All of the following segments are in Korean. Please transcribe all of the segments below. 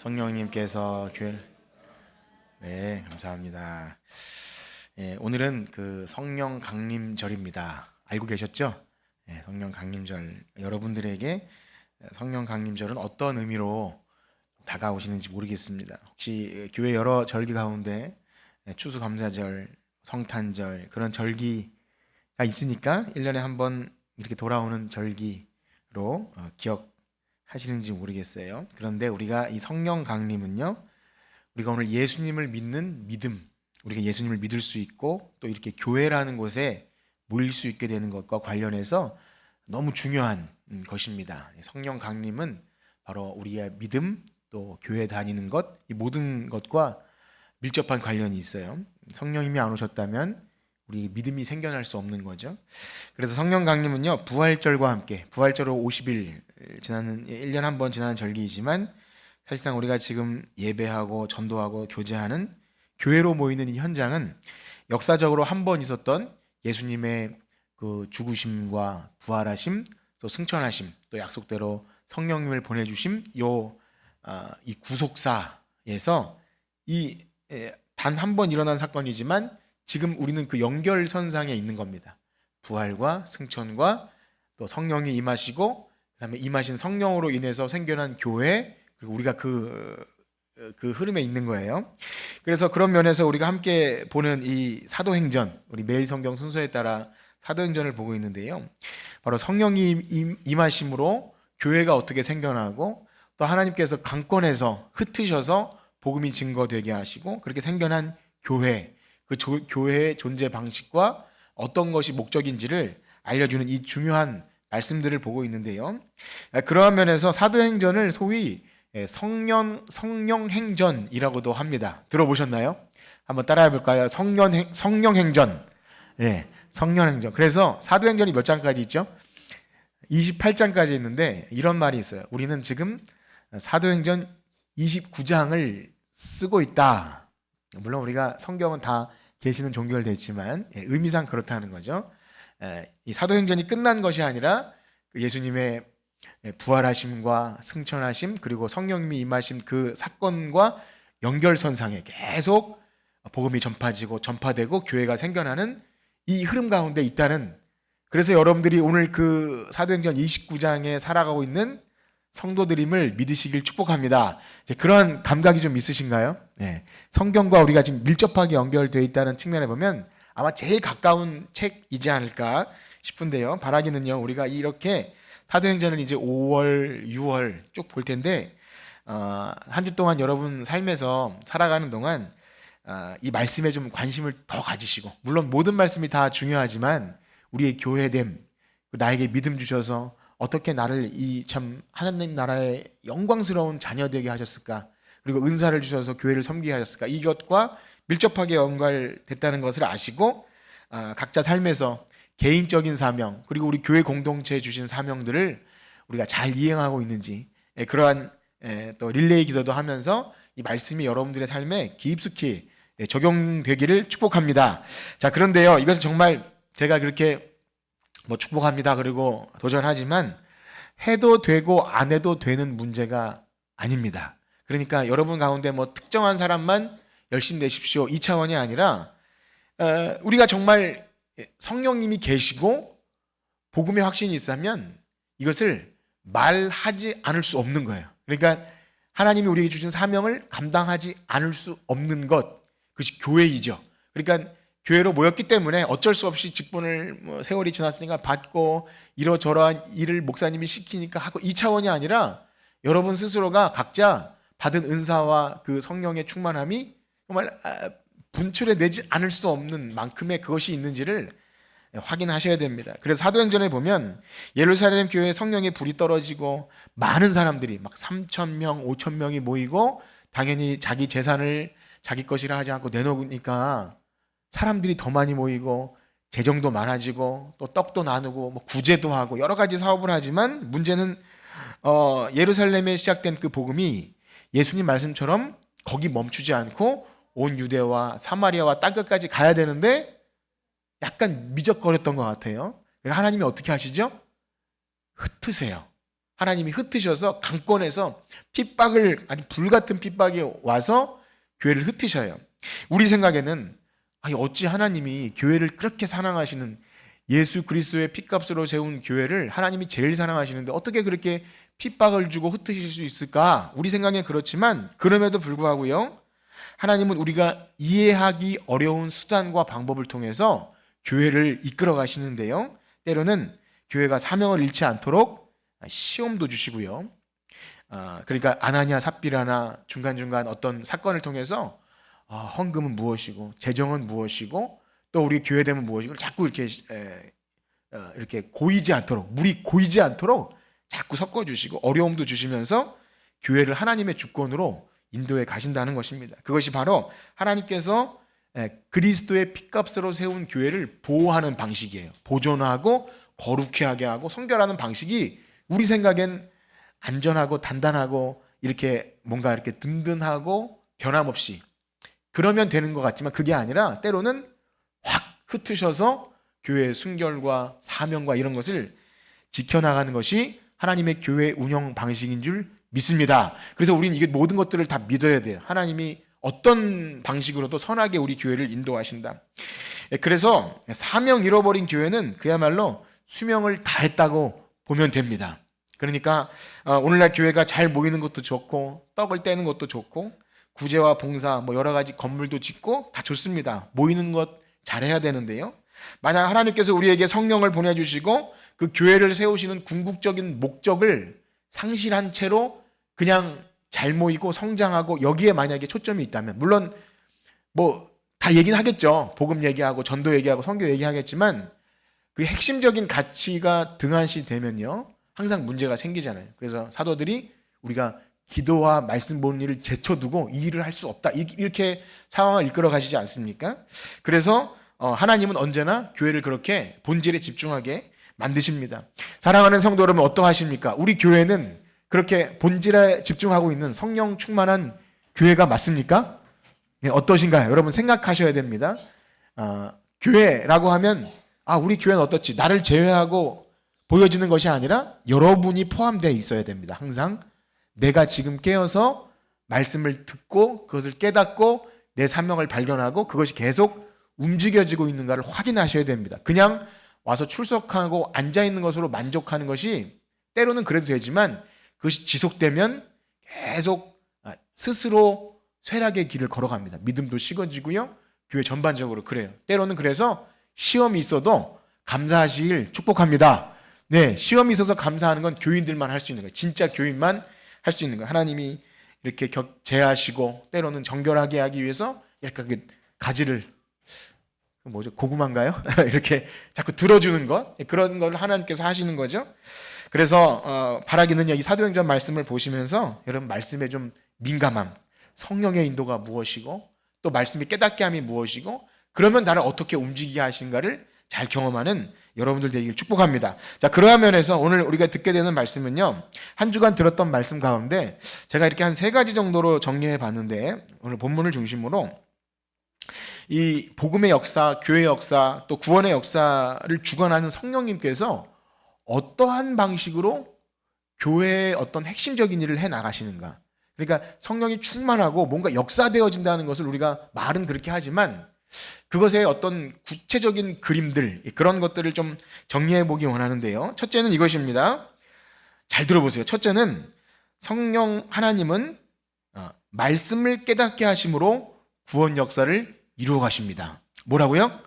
성령님께서 교회를 네, 감사합니다. 오늘은 그 성령 강림절입니다. 알고 계셨죠? 성령 강림절. 여러분들에게 성령 강림절은 어떤 의미로 다가오시는지 모르겠습니다. 혹시 교회 여러 절기 가운데 추수감사절, 성탄절 그런 절기가 있으니까 1년에 한 번 이렇게 돌아오는 절기로 기억하시는지 모르겠어요. 그런데 우리가 이 성령 강림은요, 우리가 오늘 예수님을 믿는 믿음, 우리가 예수님을 믿을 수 있고 또 이렇게 교회라는 곳에 모일 수 있게 되는 것과 관련해서 너무 중요한 것입니다. 성령 강림은 바로 우리의 믿음, 또 교회 다니는 것, 이 모든 것과 밀접한 관련이 있어요. 성령님이 안 오셨다면 우리 믿음이 생겨날 수 없는 거죠. 그래서 성령 강림은요, 부활절과 함께, 부활절 후 50일 지나는 1년 한 번 지나는 절기이지만 사실상 우리가 지금 예배하고 전도하고 교제하는 교회로 모이는 이 현장은 역사적으로 한 번 있었던 예수님의 그 죽으심과 부활하심, 또 승천하심, 또 약속대로 성령님을 보내주심, 이 구속사에서 이 단 한 번 일어난 사건이지만 지금 우리는 그 연결선상에 있는 겁니다. 부활과 승천과 또 성령이 임하시고 그다음에 임하신 성령으로 인해서 생겨난 교회, 그리고 우리가 그 흐름에 있는 거예요. 그래서 그런 면에서 우리가 함께 보는 이 사도행전, 우리 매일 성경 순서에 따라 사도행전을 보고 있는데요, 바로 성령이 임하심으로 교회가 어떻게 생겨나고 또 하나님께서 강권에서 흩으셔서 복음이 증거되게 하시고 그렇게 생겨난 교회, 그 교회의 존재 방식과 어떤 것이 목적인지를 알려주는 이 중요한 말씀들을 보고 있는데요, 그러한 면에서 사도행전을 소위 성령행전이라고도 합니다. 들어보셨나요? 한번 따라해 볼까요? 성령행전. 예, 성령행전. 그래서 사도행전이 몇 장까지 있죠? 28장까지 있는데 이런 말이 있어요. 우리는 지금 사도행전 29장을 쓰고 있다. 물론 우리가 성경은 다 계시는 종교를 됐지만 의미상 그렇다는 거죠. 이 사도행전이 끝난 것이 아니라 예수님의 부활하심과 승천하심, 그리고 성령님이 임하심, 그 사건과 연결선상에 계속 복음이 전파되고 교회가 생겨나는 이 흐름 가운데 있다는, 그래서 여러분들이 오늘 그 사도행전 29장에 살아가고 있는 성도들임을 믿으시길 축복합니다. 그런 감각이 좀 있으신가요? 네. 성경과 우리가 지금 밀접하게 연결되어 있다는 측면에 보면 아마 제일 가까운 책이지 않을까 싶은데요. 바라기는요, 우리가 이렇게 사도행전을 이제 5월, 6월 쭉 볼 텐데 한 주 동안 여러분 삶에서 살아가는 동안 이 말씀에 좀 관심을 더 가지시고, 물론 모든 말씀이 다 중요하지만 우리의 교회됨, 나에게 믿음 주셔서 어떻게 나를 이 참 하나님 나라의 영광스러운 자녀 되게 하셨을까, 그리고 은사를 주셔서 교회를 섬기게 하셨을까, 이것과 밀접하게 연결됐다는 것을 아시고 각자 삶에서 개인적인 사명, 그리고 우리 교회 공동체에 주신 사명들을 우리가 잘 이행하고 있는지, 그러한 또 릴레이 기도도 하면서 이 말씀이 여러분들의 삶에 깊숙이 적용되기를 축복합니다. 자, 그런데요, 이것은 정말 제가 그렇게 축복합니다 그리고 도전하지만 해도 되고 안 해도 되는 문제가 아닙니다. 그러니까 여러분 가운데 특정한 사람만 열심히 내십시오, 이 차원이 아니라 우리가 정말 성령님이 계시고 복음의 확신이 있다면 이것을 말하지 않을 수 없는 거예요. 그러니까 하나님이 우리에게 주신 사명을 감당하지 않을 수 없는 것, 그것이 교회이죠. 그러니까 교회로 모였기 때문에 어쩔 수 없이 직분을 세월이 지났으니까 받고 이러저러한 일을 목사님이 시키니까 하고, 이 차원이 아니라 여러분 스스로가 각자 받은 은사와 그 성령의 충만함이 정말 분출해내지 않을 수 없는 만큼의 그것이 있는지를 확인하셔야 됩니다. 그래서 사도행전에 보면 예루살렘 교회에 성령의 불이 떨어지고 많은 사람들이 3,000명, 5,000명이 모이고 당연히 자기 재산을 자기 것이라 하지 않고 내놓으니까 사람들이 더 많이 모이고 재정도 많아지고 또 떡도 나누고 구제도 하고 여러 가지 사업을 하지만 문제는 예루살렘에 시작된 그 복음이 예수님 말씀처럼 거기 멈추지 않고 온 유대와 사마리아와 땅끝까지 가야 되는데 약간 미적거렸던 것 같아요. 하나님이 어떻게 하시죠? 흩으세요. 하나님이 흩으셔서 강권에서 핍박을, 아니 불같은 핍박이 와서 교회를 흩으셔요. 우리 생각에는 어찌 하나님이 교회를 그렇게 사랑하시는, 예수 그리스도의 핏값으로 세운 교회를 하나님이 제일 사랑하시는데 어떻게 그렇게 핍박을 주고 흩으실 수 있을까? 우리 생각엔 그렇지만 그럼에도 불구하고요, 하나님은 우리가 이해하기 어려운 수단과 방법을 통해서 교회를 이끌어 가시는데요, 때로는 교회가 사명을 잃지 않도록 시험도 주시고요, 그러니까 아나니아 삽비라나 중간중간 어떤 사건을 통해서 헌금은 무엇이고 재정은 무엇이고 또 우리 교회됨은 무엇이고 자꾸 이렇게 고이지 않도록, 물이 고이지 않도록 자꾸 섞어주시고 어려움도 주시면서 교회를 하나님의 주권으로 인도해 가신다는 것입니다. 그것이 바로 하나님께서 그리스도의 핏값으로 세운 교회를 보호하는 방식이에요. 보존하고 거룩해 하게 하고 성결하는 방식이 우리 생각엔 안전하고 단단하고 이렇게 뭔가 이렇게 든든하고 변함없이 그러면 되는 것 같지만 그게 아니라 때로는 확 흩으셔서 교회의 순결과 사명과 이런 것을 지켜나가는 것이 하나님의 교회 운영 방식인 줄 믿습니다. 그래서 우리는 이게 모든 것들을 다 믿어야 돼요. 하나님이 어떤 방식으로도 선하게 우리 교회를 인도하신다. 그래서 사명 잃어버린 교회는 그야말로 수명을 다했다고 보면 됩니다. 그러니까 오늘날 교회가 잘 모이는 것도 좋고 떡을 떼는 것도 좋고 구제와 봉사 뭐 여러 가지 건물도 짓고 다 좋습니다. 모이는 것 잘해야 되는데요, 만약 하나님께서 우리에게 성령을 보내주시고 그 교회를 세우시는 궁극적인 목적을 상실한 채로 그냥 잘 모이고 성장하고 여기에 만약에 초점이 있다면, 물론 뭐 다 얘기는 하겠죠. 복음 얘기하고 전도 얘기하고 선교 얘기하겠지만 그 핵심적인 가치가 등한시되면요 항상 문제가 생기잖아요. 그래서 사도들이 우리가 기도와 말씀 보는 일을 제쳐두고 이 일을 할 수 없다, 이렇게 상황을 이끌어 가시지 않습니까? 그래서 하나님은 언제나 교회를 그렇게 본질에 집중하게 만드십니다. 사랑하는 성도 여러분, 어떠하십니까? 우리 교회는 그렇게 본질에 집중하고 있는 성령 충만한 교회가 맞습니까? 네, 어떠신가요? 여러분 생각하셔야 됩니다. 교회라고 하면 우리 교회는 어떻지? 나를 제외하고 보여지는 것이 아니라 여러분이 포함되어 있어야 됩니다. 항상 내가 지금 깨어서 말씀을 듣고 그것을 깨닫고 내 사명을 발견하고 그것이 계속 움직여지고 있는가를 확인하셔야 됩니다. 그냥 와서 출석하고 앉아있는 것으로 만족하는 것이 때로는 그래도 되지만 그것이 지속되면 계속 스스로 쇠락의 길을 걸어갑니다. 믿음도 식어지고요, 교회 전반적으로 그래요. 때로는 그래서 시험이 있어도 감사하시길 축복합니다. 네, 시험이 있어서 감사하는 건 교인들만 할 수 있는 거예요. 진짜 교인만 할 수 있는 거예요. 하나님이 이렇게 제하시고 때로는 정결하게 하기 위해서 약간 가지를 고구마인가요? 이렇게 자꾸 들어주는 것, 그런 걸 하나님께서 하시는 거죠. 그래서 바라기는요, 이 사도행전 말씀을 보시면서 여러분 말씀에 좀 민감함, 성령의 인도가 무엇이고 또 말씀이 깨닫게 함이 무엇이고 그러면 나를 어떻게 움직이게 하신가를 잘 경험하는 여러분들 되기를 축복합니다. 자, 그러한 면에서 오늘 우리가 듣게 되는 말씀은요, 한 주간 들었던 말씀 가운데 제가 이렇게 한 3가지 정도로 정리해 봤는데, 오늘 본문을 중심으로 이 복음의 역사, 교회의 역사, 또 구원의 역사를 주관하는 성령님께서 어떠한 방식으로 교회의 어떤 핵심적인 일을 해 나가시는가. 그러니까 성령이 충만하고 뭔가 역사되어진다는 것을 우리가 말은 그렇게 하지만 그것의 어떤 구체적인 그림들, 그런 것들을 좀 정리해 보기 원하는데요. 첫째는 이것입니다. 잘 들어보세요. 첫째는 성령 하나님은 말씀을 깨닫게 하심으로 구원 역사를 이루어 가십니다. 뭐라고요?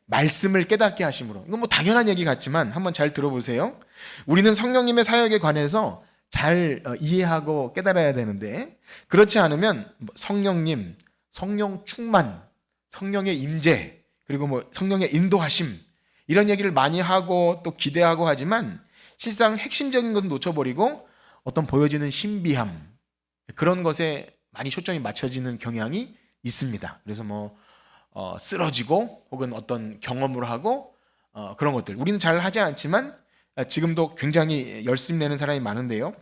말씀을 깨닫게 하심으로. 이건 뭐 당연한 얘기 같지만 한번 잘 들어보세요. 우리는 성령님의 사역에 관해서 잘 이해하고 깨달아야 되는데, 그렇지 않으면 성령님, 성령 충만, 성령의 임재, 그리고 뭐 성령의 인도하심, 이런 얘기를 많이 하고 또 기대하고 하지만 실상 핵심적인 것은 놓쳐버리고 어떤 보여지는 신비함, 그런 것에 많이 초점이 맞춰지는 경향이 있습니다. 그래서 뭐 쓰러지고 혹은 어떤 경험을 하고 그런 것들 우리는 잘 하지 않지만 지금도 굉장히 열심히 내는 사람이 많은데요.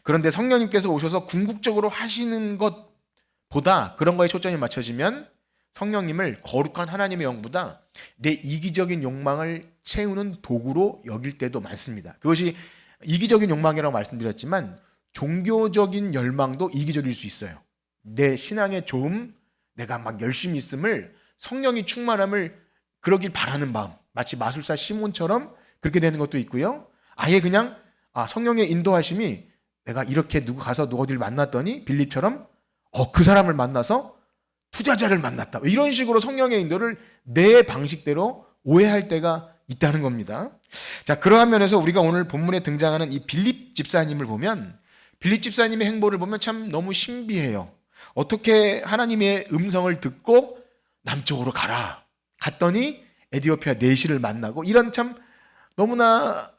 그런데 성령님께서 오셔서 궁극적으로 하시는 것보다 그런 거에 초점이 맞춰지면 성령님을 거룩한 하나님의 영보다 내 이기적인 욕망을 채우는 도구로 여길 때도 많습니다. 그것이 이기적인 욕망이라고 말씀드렸지만 종교적인 열망도 이기적일 수 있어요. 내 신앙의 좋음, 내가 막 열심히 있음을, 성령이 충만함을 그러길 바라는 마음, 마치 마술사 시몬처럼 그렇게 되는 것도 있고요. 아예 그냥 성령의 인도하심이, 내가 이렇게 누구 가서 어디를 만났더니 빌립처럼 그 사람을 만나서 투자자를 만났다, 이런 식으로 성령의 인도를 내 방식대로 오해할 때가 있다는 겁니다. 자, 그러한 면에서 우리가 오늘 본문에 등장하는 이 빌립 집사님을 보면, 빌립 집사님의 행보를 보면 참 너무 신비해요. 어떻게 하나님의 음성을 듣고 남쪽으로 갔더니 에디오피아 내시를 만나고, 이런 참 너무나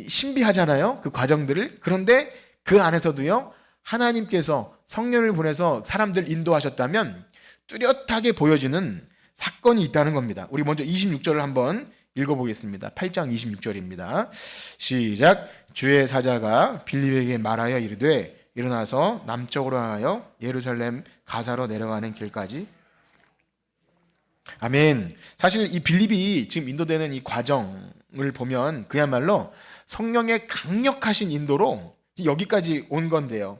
신비하잖아요, 그 과정들을. 그런데 그 안에서도요, 하나님께서 성령을 보내서 사람들 인도하셨다면 뚜렷하게 보여지는 사건이 있다는 겁니다. 우리 먼저 26절을 한번 읽어보겠습니다. 8장 26절입니다. 시작. 주의 사자가 빌립에게 말하여 이르되 일어나서 남쪽으로 향하여 예루살렘 가사로 내려가는 길까지. 아멘. 사실 이 빌립이 지금 인도되는 이 과정을 보면 그야말로 성령의 강력하신 인도로 여기까지 온 건데요.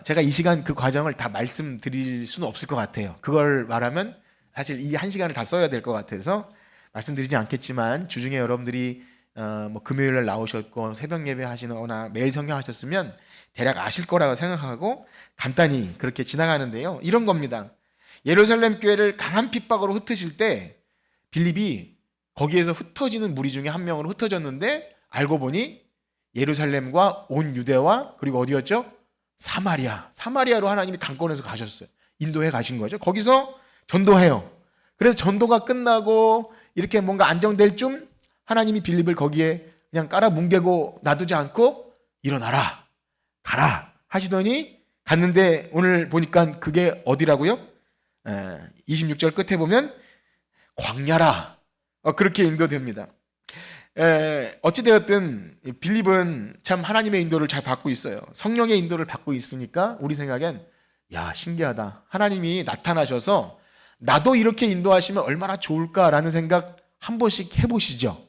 제가 이 시간 그 과정을 다 말씀드릴 수는 없을 것 같아요. 그걸 말하면 사실 이 한 시간을 다 써야 될 것 같아서 말씀드리지 않겠지만, 주중에 여러분들이 뭐 금요일날 나오셨고 새벽 예배 하시거나 매일 성경 하셨으면 대략 아실 거라고 생각하고 간단히 그렇게 지나가는데요. 이런 겁니다. 예루살렘 교회를 강한 핍박으로 흩으실 때 빌립이 거기에서 흩어지는 무리 중에 한 명으로 흩어졌는데, 알고 보니 예루살렘과 온 유대와 그리고 어디였죠? 사마리아로 하나님이 강권해서 가셨어요. 인도해 가신 거죠. 거기서 전도해요. 그래서 전도가 끝나고 이렇게 뭔가 안정될 쯤 하나님이 빌립을 거기에 그냥 깔아뭉개고 놔두지 않고 일어나라, 가라 하시더니 갔는데, 오늘 보니까 그게 어디라고요? 26절 끝에 보면 광야라, 그렇게 인도됩니다. 어찌되었든 빌립은 참 하나님의 인도를 잘 받고 있어요. 성령의 인도를 받고 있으니까 우리 생각엔 신기하다, 하나님이 나타나셔서 나도 이렇게 인도하시면 얼마나 좋을까라는 생각 한 번씩 해보시죠.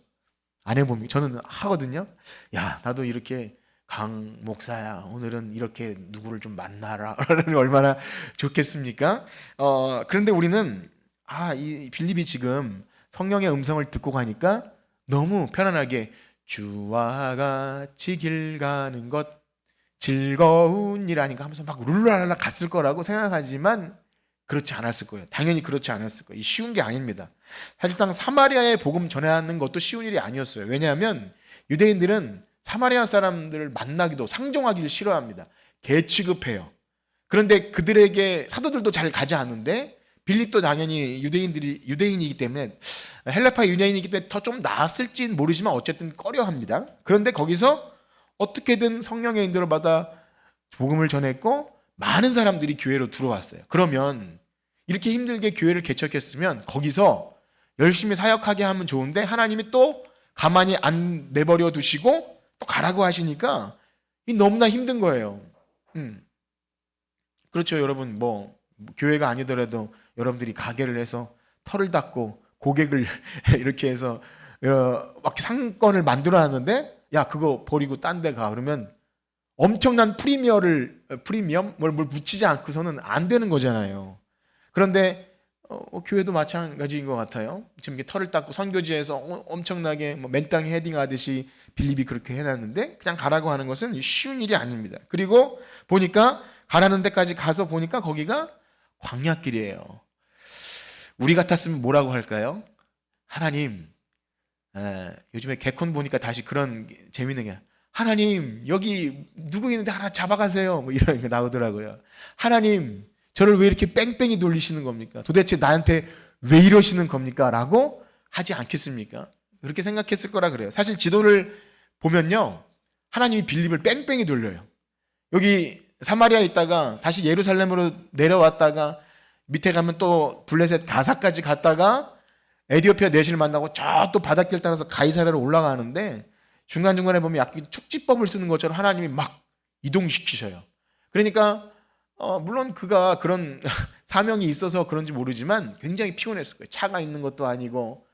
안 해봅니까? 저는 하거든요. 나도 이렇게 강 목사야, 오늘은 이렇게 누구를 좀 만나라 얼마나 좋겠습니까? 그런데 우리는 이 빌립이 지금 성령의 음성을 듣고 가니까 너무 편안하게 주와 같이 길 가는 것 즐거운 일 아닌가 하면서 막 룰랄라 갔을 거라고 생각하지만 그렇지 않았을 거예요. 당연히 그렇지 않았을 거예요. 쉬운 게 아닙니다. 사실상 사마리아의 복음 전하는 것도 쉬운 일이 아니었어요. 왜냐하면 유대인들은 사마리아 사람들을 만나기도, 상종하기를 싫어합니다. 개 취급해요. 그런데 그들에게 사도들도 잘 가지 않는데, 빌립도 당연히 유대인이기 때문에, 헬라파 유대인이기 때문에 더 좀 나았을진 모르지만 어쨌든 꺼려합니다. 그런데 거기서 어떻게든 성령의 인도를 받아 복음을 전했고 많은 사람들이 교회로 들어왔어요. 그러면 이렇게 힘들게 교회를 개척했으면 거기서 열심히 사역하게 하면 좋은데, 하나님이 또 가만히 안 내버려 두시고 또 가라고 하시니까 너무나 힘든 거예요. 그렇죠, 여러분. 교회가 아니더라도 여러분들이 가게를 해서 털을 닦고 고객을 이렇게 해서 막 상권을 만들어 놨는데, 그거 버리고 딴 데 가 그러면 엄청난 프리미엄 뭘 붙이지 않고서는 안 되는 거잖아요. 그런데 교회도 마찬가지인 것 같아요. 지금 이렇게 털을 닦고 선교지에서 엄청나게 맨땅 헤딩하듯이 빌립이 그렇게 해놨는데 그냥 가라고 하는 것은 쉬운 일이 아닙니다. 그리고 보니까 가라는 데까지 가서 보니까 거기가 광야길이에요. 우리 같았으면 뭐라고 할까요? 하나님, 요즘에 개콘 보니까 다시 그런 재밌는 게, 하나님 여기 누구 있는데 하나 잡아가세요, 이런 게 나오더라고요. 하나님, 저를 왜 이렇게 뺑뺑이 돌리시는 겁니까? 도대체 나한테 왜 이러시는 겁니까? 라고 하지 않겠습니까? 그렇게 생각했을 거라 그래요. 사실 지도를 보면요, 하나님이 빌립을 뺑뺑이 돌려요. 여기 사마리아에 있다가 다시 예루살렘으로 내려왔다가 밑에 가면 또 블레셋 가사까지 갔다가 에디오피아 내시를 만나고 저 또 바닷길 따라서 가이사랴로 올라가는데, 중간중간에 보면 약간 축지법을 쓰는 것처럼 하나님이 막 이동시키셔요. 그러니까 물론 그가 그런 사명이 있어서 그런지 모르지만 굉장히 피곤했을 거예요. 차가 있는 것도 아니고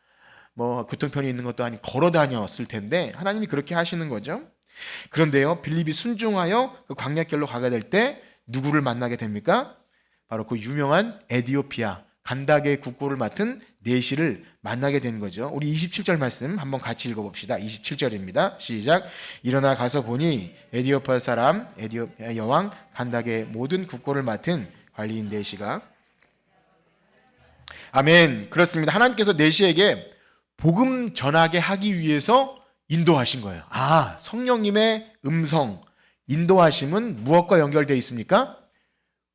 교통편이 있는 것도 아니고 걸어 다녔을 텐데 하나님이 그렇게 하시는 거죠. 그런데요, 빌립이 순종하여 그 광야길로 가게 될 때 누구를 만나게 됩니까? 바로 그 유명한 에디오피아 간다게 국고를 맡은 내시를 만나게 된 거죠. 우리 27절 말씀 한번 같이 읽어봅시다. 27절입니다. 시작. 일어나 가서 보니 에디오피아 사람 에디오피아 여왕 간다게 모든 국고를 맡은 관리인 내시가. 아멘. 그렇습니다. 하나님께서 내시에게 복음 전하게 하기 위해서 인도하신 거예요. 아, 성령님의 음성, 인도하심은 무엇과 연결되어 있습니까?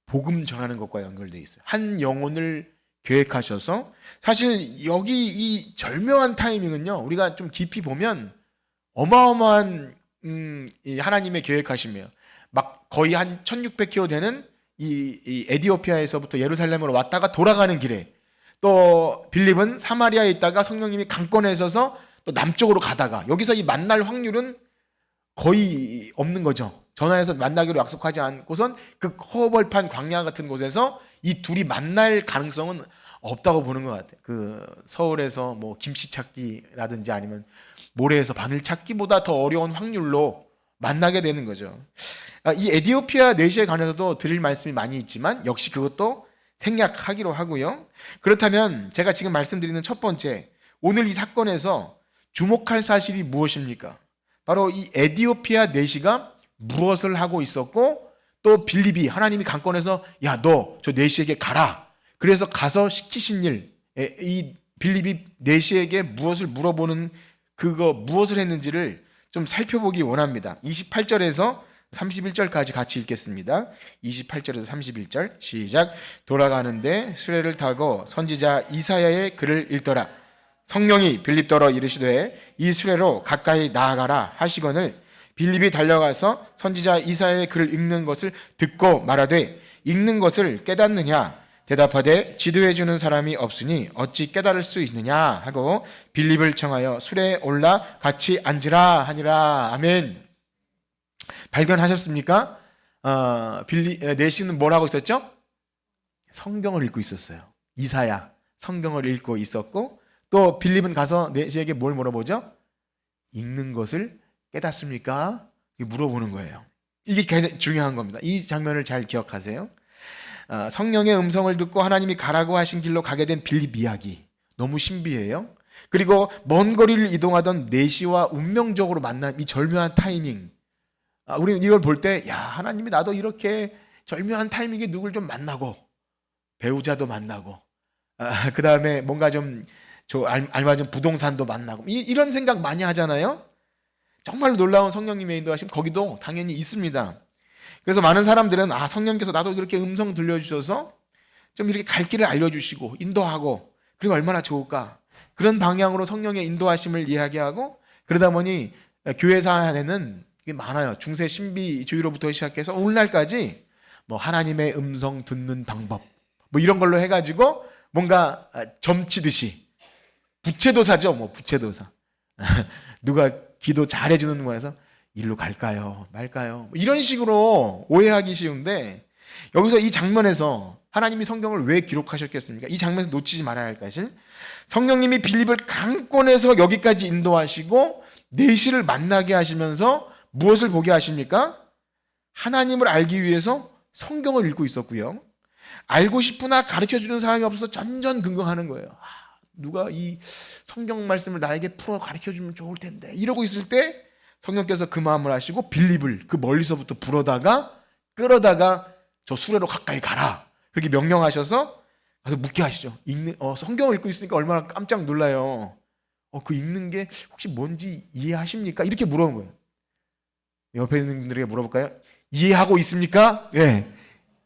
복음 전하는 것과 연결되어 있어요. 한 영혼을 계획하셔서, 사실 여기 이 절묘한 타이밍은요, 우리가 좀 깊이 보면 어마어마한 이 하나님의 계획하심이에요. 막 거의 한 1600km 되는 이 에디오피아에서부터 예루살렘으로 왔다가 돌아가는 길에, 또 빌립은 사마리아에 있다가 성령님이 강권에 있어서 또 남쪽으로 가다가, 여기서 이 만날 확률은 거의 없는 거죠. 전화해서 만나기로 약속하지 않고선 그 허벌판 광야 같은 곳에서 이 둘이 만날 가능성은 없다고 보는 것 같아요. 그 서울에서 뭐 김치 찾기라든지 아니면 모래에서 바늘 찾기보다 더 어려운 확률로 만나게 되는 거죠. 이 에디오피아 내시에 관해서도 드릴 말씀이 많이 있지만 역시 그것도 생략하기로 하고요. 그렇다면 제가 지금 말씀드리는 첫 번째, 오늘 이 사건에서 주목할 사실이 무엇입니까? 바로 이 에디오피아 내시가 무엇을 하고 있었고, 또 빌립이 하나님이 강권해서 야, 너 저 내시에게 가라. 그래서 가서 시키신 일, 이 빌립이 내시에게 무엇을 물어보는 그거 무엇을 했는지를 좀 살펴보기 원합니다. 28절에서 31절까지 같이 읽겠습니다. 28절에서 31절 시작. 돌아가는데 수레를 타고 선지자 이사야의 글을 읽더라. 성령이 빌립더러 이르시되 이 수레로 가까이 나아가라 하시거늘 빌립이 달려가서 선지자 이사야의 글을 읽는 것을 듣고 말하되 읽는 것을 깨닫느냐 대답하되 지도해 주는 사람이 없으니 어찌 깨달을 수 있느냐 하고 빌립을 청하여 수레에 올라 같이 앉으라 하니라. 아멘. 발견하셨습니까? 내시는 뭘 하고 있었죠? 성경을 읽고 있었어요. 이사야 성경을 읽고 있었고, 또 빌립은 가서 내시에게 뭘 물어보죠? 읽는 것을 깨닫습니까? 물어보는 거예요. 이게 굉장히 중요한 겁니다. 이 장면을 잘 기억하세요. 성령의 음성을 듣고 하나님이 가라고 하신 길로 가게 된 빌립 이야기, 너무 신비해요. 그리고 먼 거리를 이동하던 내시와 운명적으로 만난 이 절묘한 타이밍, 우리는 이걸 볼 때 야, 하나님이 나도 이렇게 절묘한 타이밍에 누굴 좀 만나고 배우자도 만나고 그 다음에 뭔가 좀 알맞은 부동산도 만나고 이런 생각 많이 하잖아요. 정말로 놀라운 성령님의 인도하심 거기도 당연히 있습니다. 그래서 많은 사람들은 성령께서 나도 이렇게 음성 들려주셔서 좀 이렇게 갈 길을 알려주시고 인도하고 그리고 얼마나 좋을까, 그런 방향으로 성령의 인도하심을 이야기하고, 그러다 보니 교회사 안에는 많아요. 중세 신비주의로부터 시작해서 오늘날까지 뭐 하나님의 음성 듣는 방법 뭐 이런 걸로 해가지고 뭔가 점치듯이 부채도사죠. 뭐 부채도사 누가 기도 잘해주는 거라서 일로 갈까요 말까요, 뭐 이런 식으로 오해하기 쉬운데, 여기서 이 장면에서 하나님이 성경을 왜 기록하셨겠습니까? 이 장면에서 놓치지 말아야 할 것은 성령님이 빌립을 강권해서 여기까지 인도하시고 내시를 만나게 하시면서 무엇을 보게 하십니까? 하나님을 알기 위해서 성경을 읽고 있었고요. 알고 싶으나 가르쳐주는 사람이 없어서 전전긍긍하는 거예요. 누가 이 성경 말씀을 나에게 풀어 가르쳐주면 좋을 텐데, 이러고 있을 때 성령께서 그 마음을 하시고 빌립을 그 멀리서부터 끌어다가 저 수레로 가까이 가라, 그렇게 명령하셔서 가서 묻게 하시죠. 성경을 읽고 있으니까 얼마나 깜짝 놀라요. 그 읽는 게 혹시 뭔지 이해하십니까? 이렇게 물어본 거예요. 옆에 있는 분들에게 물어볼까요? 이해하고 있습니까? 네.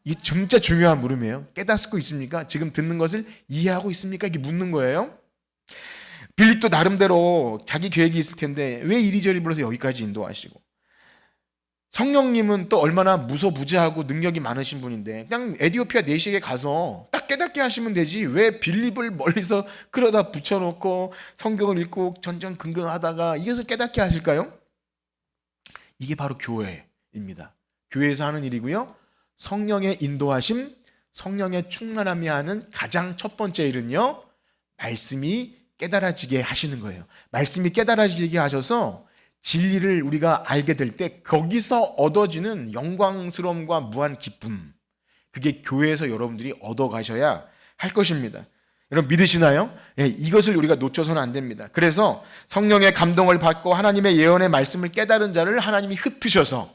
이게 진짜 중요한 물음이에요. 깨닫고 있습니까? 지금 듣는 것을 이해하고 있습니까? 이렇게 묻는 거예요. 빌립도 나름대로 자기 계획이 있을 텐데 왜 이리저리 불러서 여기까지 인도하시고, 성령님은 또 얼마나 무소부지하고 능력이 많으신 분인데 그냥 에디오피아 내시에게 가서 딱 깨닫게 하시면 되지, 왜 빌립을 멀리서 끌어다 붙여놓고 성경을 읽고 전전긍긍하다가 이것을 깨닫게 하실까요? 이게 바로 교회입니다. 교회에서 하는 일이고요. 성령의 인도하심, 성령의 충만함이 하는 가장 첫 번째 일은요, 말씀이 깨달아지게 하시는 거예요. 말씀이 깨달아지게 하셔서 진리를 우리가 알게 될 때 거기서 얻어지는 영광스러움과 무한 기쁨, 그게 교회에서 여러분들이 얻어가셔야 할 것입니다. 여러분 믿으시나요? 예, 이것을 우리가 놓쳐서는 안 됩니다. 그래서 성령의 감동을 받고 하나님의 예언의 말씀을 깨달은 자를 하나님이 흩으셔서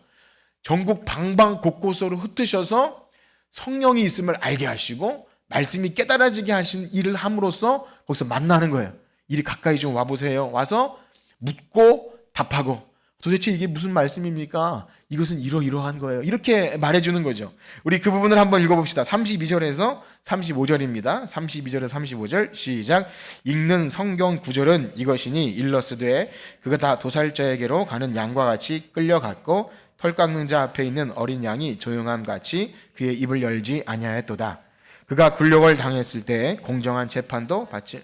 전국 방방 곳곳으로 흩으셔서 성령이 있음을 알게 하시고 말씀이 깨달아지게 하신 일을 함으로써 거기서 만나는 거예요. 이리 가까이 좀 와보세요. 와서 묻고 답하고 도대체 이게 무슨 말씀입니까? 이것은 이러이러한 거예요. 이렇게 말해주는 거죠. 우리 그 부분을 한번 읽어봅시다. 32절에서 35절입니다. 32절에서 35절 시작. 읽는 성경 구절은 이것이니 일러스되 그가 다 도살자에게로 가는 양과 같이 끌려갔고 털 깎는 자 앞에 있는 어린 양이 조용함 같이 그의 입을 열지 아니하였도다. 그가 굴욕을 당했을 때 공정한 재판도 받지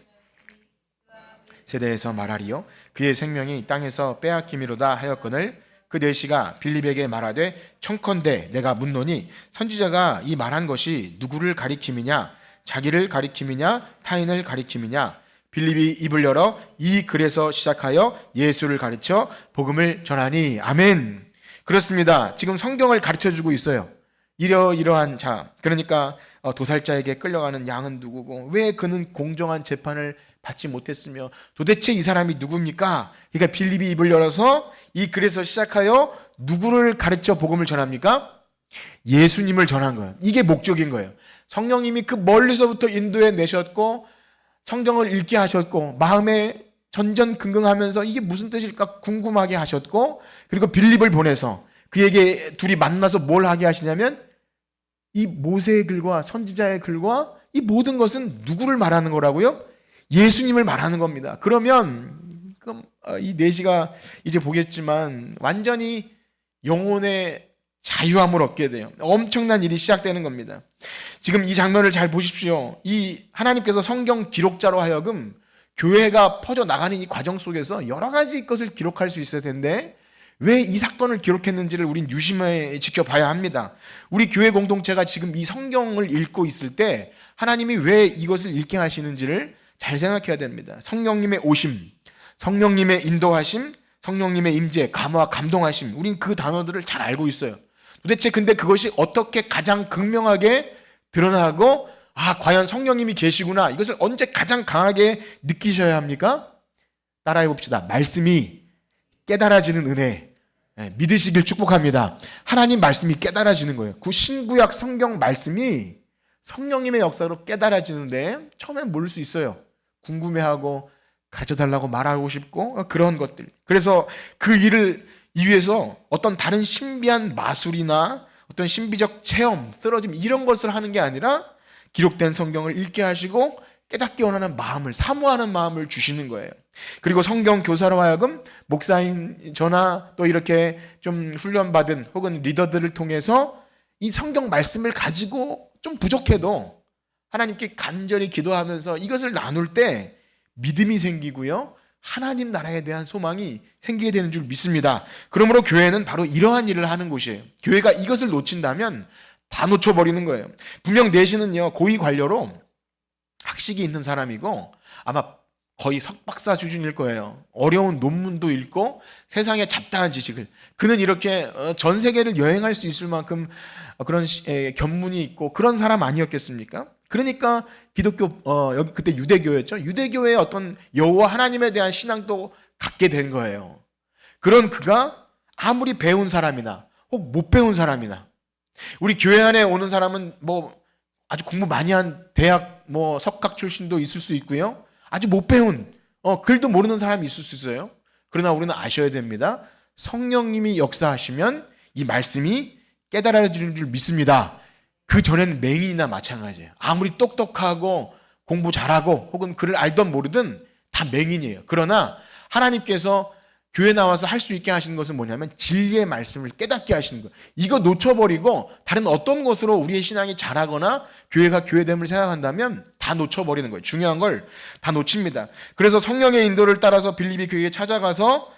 세대에서 말하리요. 그의 생명이 땅에서 빼앗김이로다 하였거늘 그 내시가 빌립에게 말하되 청컨대 내가 묻노니 선지자가 이 말한 것이 누구를 가리킴이냐 자기를 가리킴이냐 타인을 가리킴이냐. 빌립이 입을 열어 이 글에서 시작하여 예수를 가르쳐 복음을 전하니. 아멘. 그렇습니다. 지금 성경을 가르쳐주고 있어요. 이러이러한 자, 그러니까 도살자에게 끌려가는 양은 누구고 왜 그는 공정한 재판을 받지 못했으며 도대체 이 사람이 누굽니까? 그러니까 빌립이 입을 열어서 이 글에서 시작하여 누구를 가르쳐 복음을 전합니까? 예수님을 전한 거예요. 이게 목적인 거예요. 성령님이 그 멀리서부터 인도해 내셨고 성경을 읽게 하셨고 마음에 전전긍긍하면서 이게 무슨 뜻일까 궁금하게 하셨고 그리고 빌립을 보내서 그에게 둘이 만나서 뭘 하게 하시냐면 이 모세의 글과 선지자의 글과 이 모든 것은 누구를 말하는 거라고요? 예수님을 말하는 겁니다. 그러면 이 내시가 이제 보겠지만 완전히 영혼의 자유함을 얻게 돼요. 엄청난 일이 시작되는 겁니다. 지금 이 장면을 잘 보십시오. 이 하나님께서 성경 기록자로 하여금 교회가 퍼져나가는 이 과정 속에서 여러 가지 것을 기록할 수 있어야 되는데 왜 이 사건을 기록했는지를 우린 유심히 지켜봐야 합니다. 우리 교회 공동체가 지금 이 성경을 읽고 있을 때 하나님이 왜 이것을 읽게 하시는지를 잘 생각해야 됩니다. 성령님의 오심, 성령님의 인도하심, 성령님의 임재, 감화, 감동하심, 우린 그 단어들을 잘 알고 있어요. 도대체 근데 그것이 어떻게 가장 극명하게 드러나고 과연 성령님이 계시구나 이것을 언제 가장 강하게 느끼셔야 합니까? 따라해 봅시다. 말씀이 깨달아지는 은혜. 믿으시길 축복합니다. 하나님 말씀이 깨달아지는 거예요. 그 신구약 성경 말씀이 성령님의 역사로 깨달아지는데 처음엔 모를 수 있어요. 궁금해하고 가르쳐달라고 말하고 싶고 그런 것들. 그래서 그 일을 위해서 어떤 다른 신비한 마술이나 어떤 신비적 체험, 쓰러짐 이런 것을 하는 게 아니라 기록된 성경을 읽게 하시고 깨닫기 원하는 마음을, 사모하는 마음을 주시는 거예요. 그리고 성경 교사로 하여금 목사인 저나 또 이렇게 좀 훈련받은 혹은 리더들을 통해서 이 성경 말씀을 가지고 좀 부족해도 하나님께 간절히 기도하면서 이것을 나눌 때 믿음이 생기고요. 하나님 나라에 대한 소망이 생기게 되는 줄 믿습니다. 그러므로 교회는 바로 이러한 일을 하는 곳이에요. 교회가 이것을 놓친다면 다 놓쳐버리는 거예요. 분명 내시는요 고위 관료로 학식이 있는 사람이고 아마 거의 석박사 수준일 거예요. 어려운 논문도 읽고 세상의 잡다한 지식을 그는 이렇게 전 세계를 여행할 수 있을 만큼 그런 견문이 있고 그런 사람 아니었겠습니까? 그러니까 기독교 여기 그때 유대교였죠. 유대교의 어떤 여호와 하나님에 대한 신앙도 갖게 된 거예요. 그런 그가 아무리 배운 사람이나 혹 못 배운 사람이나 우리 교회 안에 오는 사람은 뭐 아주 공부 많이 한 대학 뭐 석학 출신도 있을 수 있고요. 아주 못 배운 글도 모르는 사람이 있을 수 있어요. 그러나 우리는 아셔야 됩니다. 성령님이 역사하시면 이 말씀이 깨달아지는 줄 믿습니다. 그 전에는 맹인이나 마찬가지예요. 아무리 똑똑하고 공부 잘하고 혹은 글을 알던 모르든 다 맹인이에요. 그러나 하나님께서 교회 나와서 할 수 있게 하시는 것은 뭐냐면 진리의 말씀을 깨닫게 하시는 거예요. 이거 놓쳐버리고 다른 어떤 것으로 우리의 신앙이 자라거나 교회가 교회됨을 생각한다면 다 놓쳐버리는 거예요. 중요한 걸 다 놓칩니다. 그래서 성령의 인도를 따라서 빌립이 그에게 찾아가서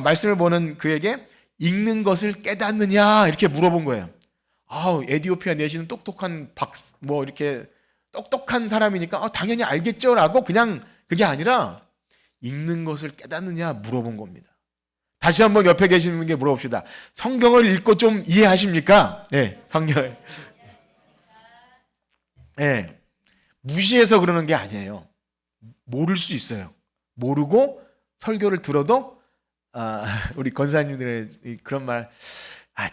말씀을 보는 그에게 읽는 것을 깨닫느냐 이렇게 물어본 거예요. 에디오피아 내시는 똑똑한 이렇게 똑똑한 사람이니까 당연히 알겠죠라고 그냥 그게 아니라 읽는 것을 깨닫느냐 물어본 겁니다. 다시 한번 옆에 계시는 분께 물어봅시다. 성경을 읽고 좀 이해하십니까? 네, 성경을. 네, 무시해서 그러는 게 아니에요. 모를 수 있어요. 모르고 설교를 들어도 우리 권사님들의 그런 말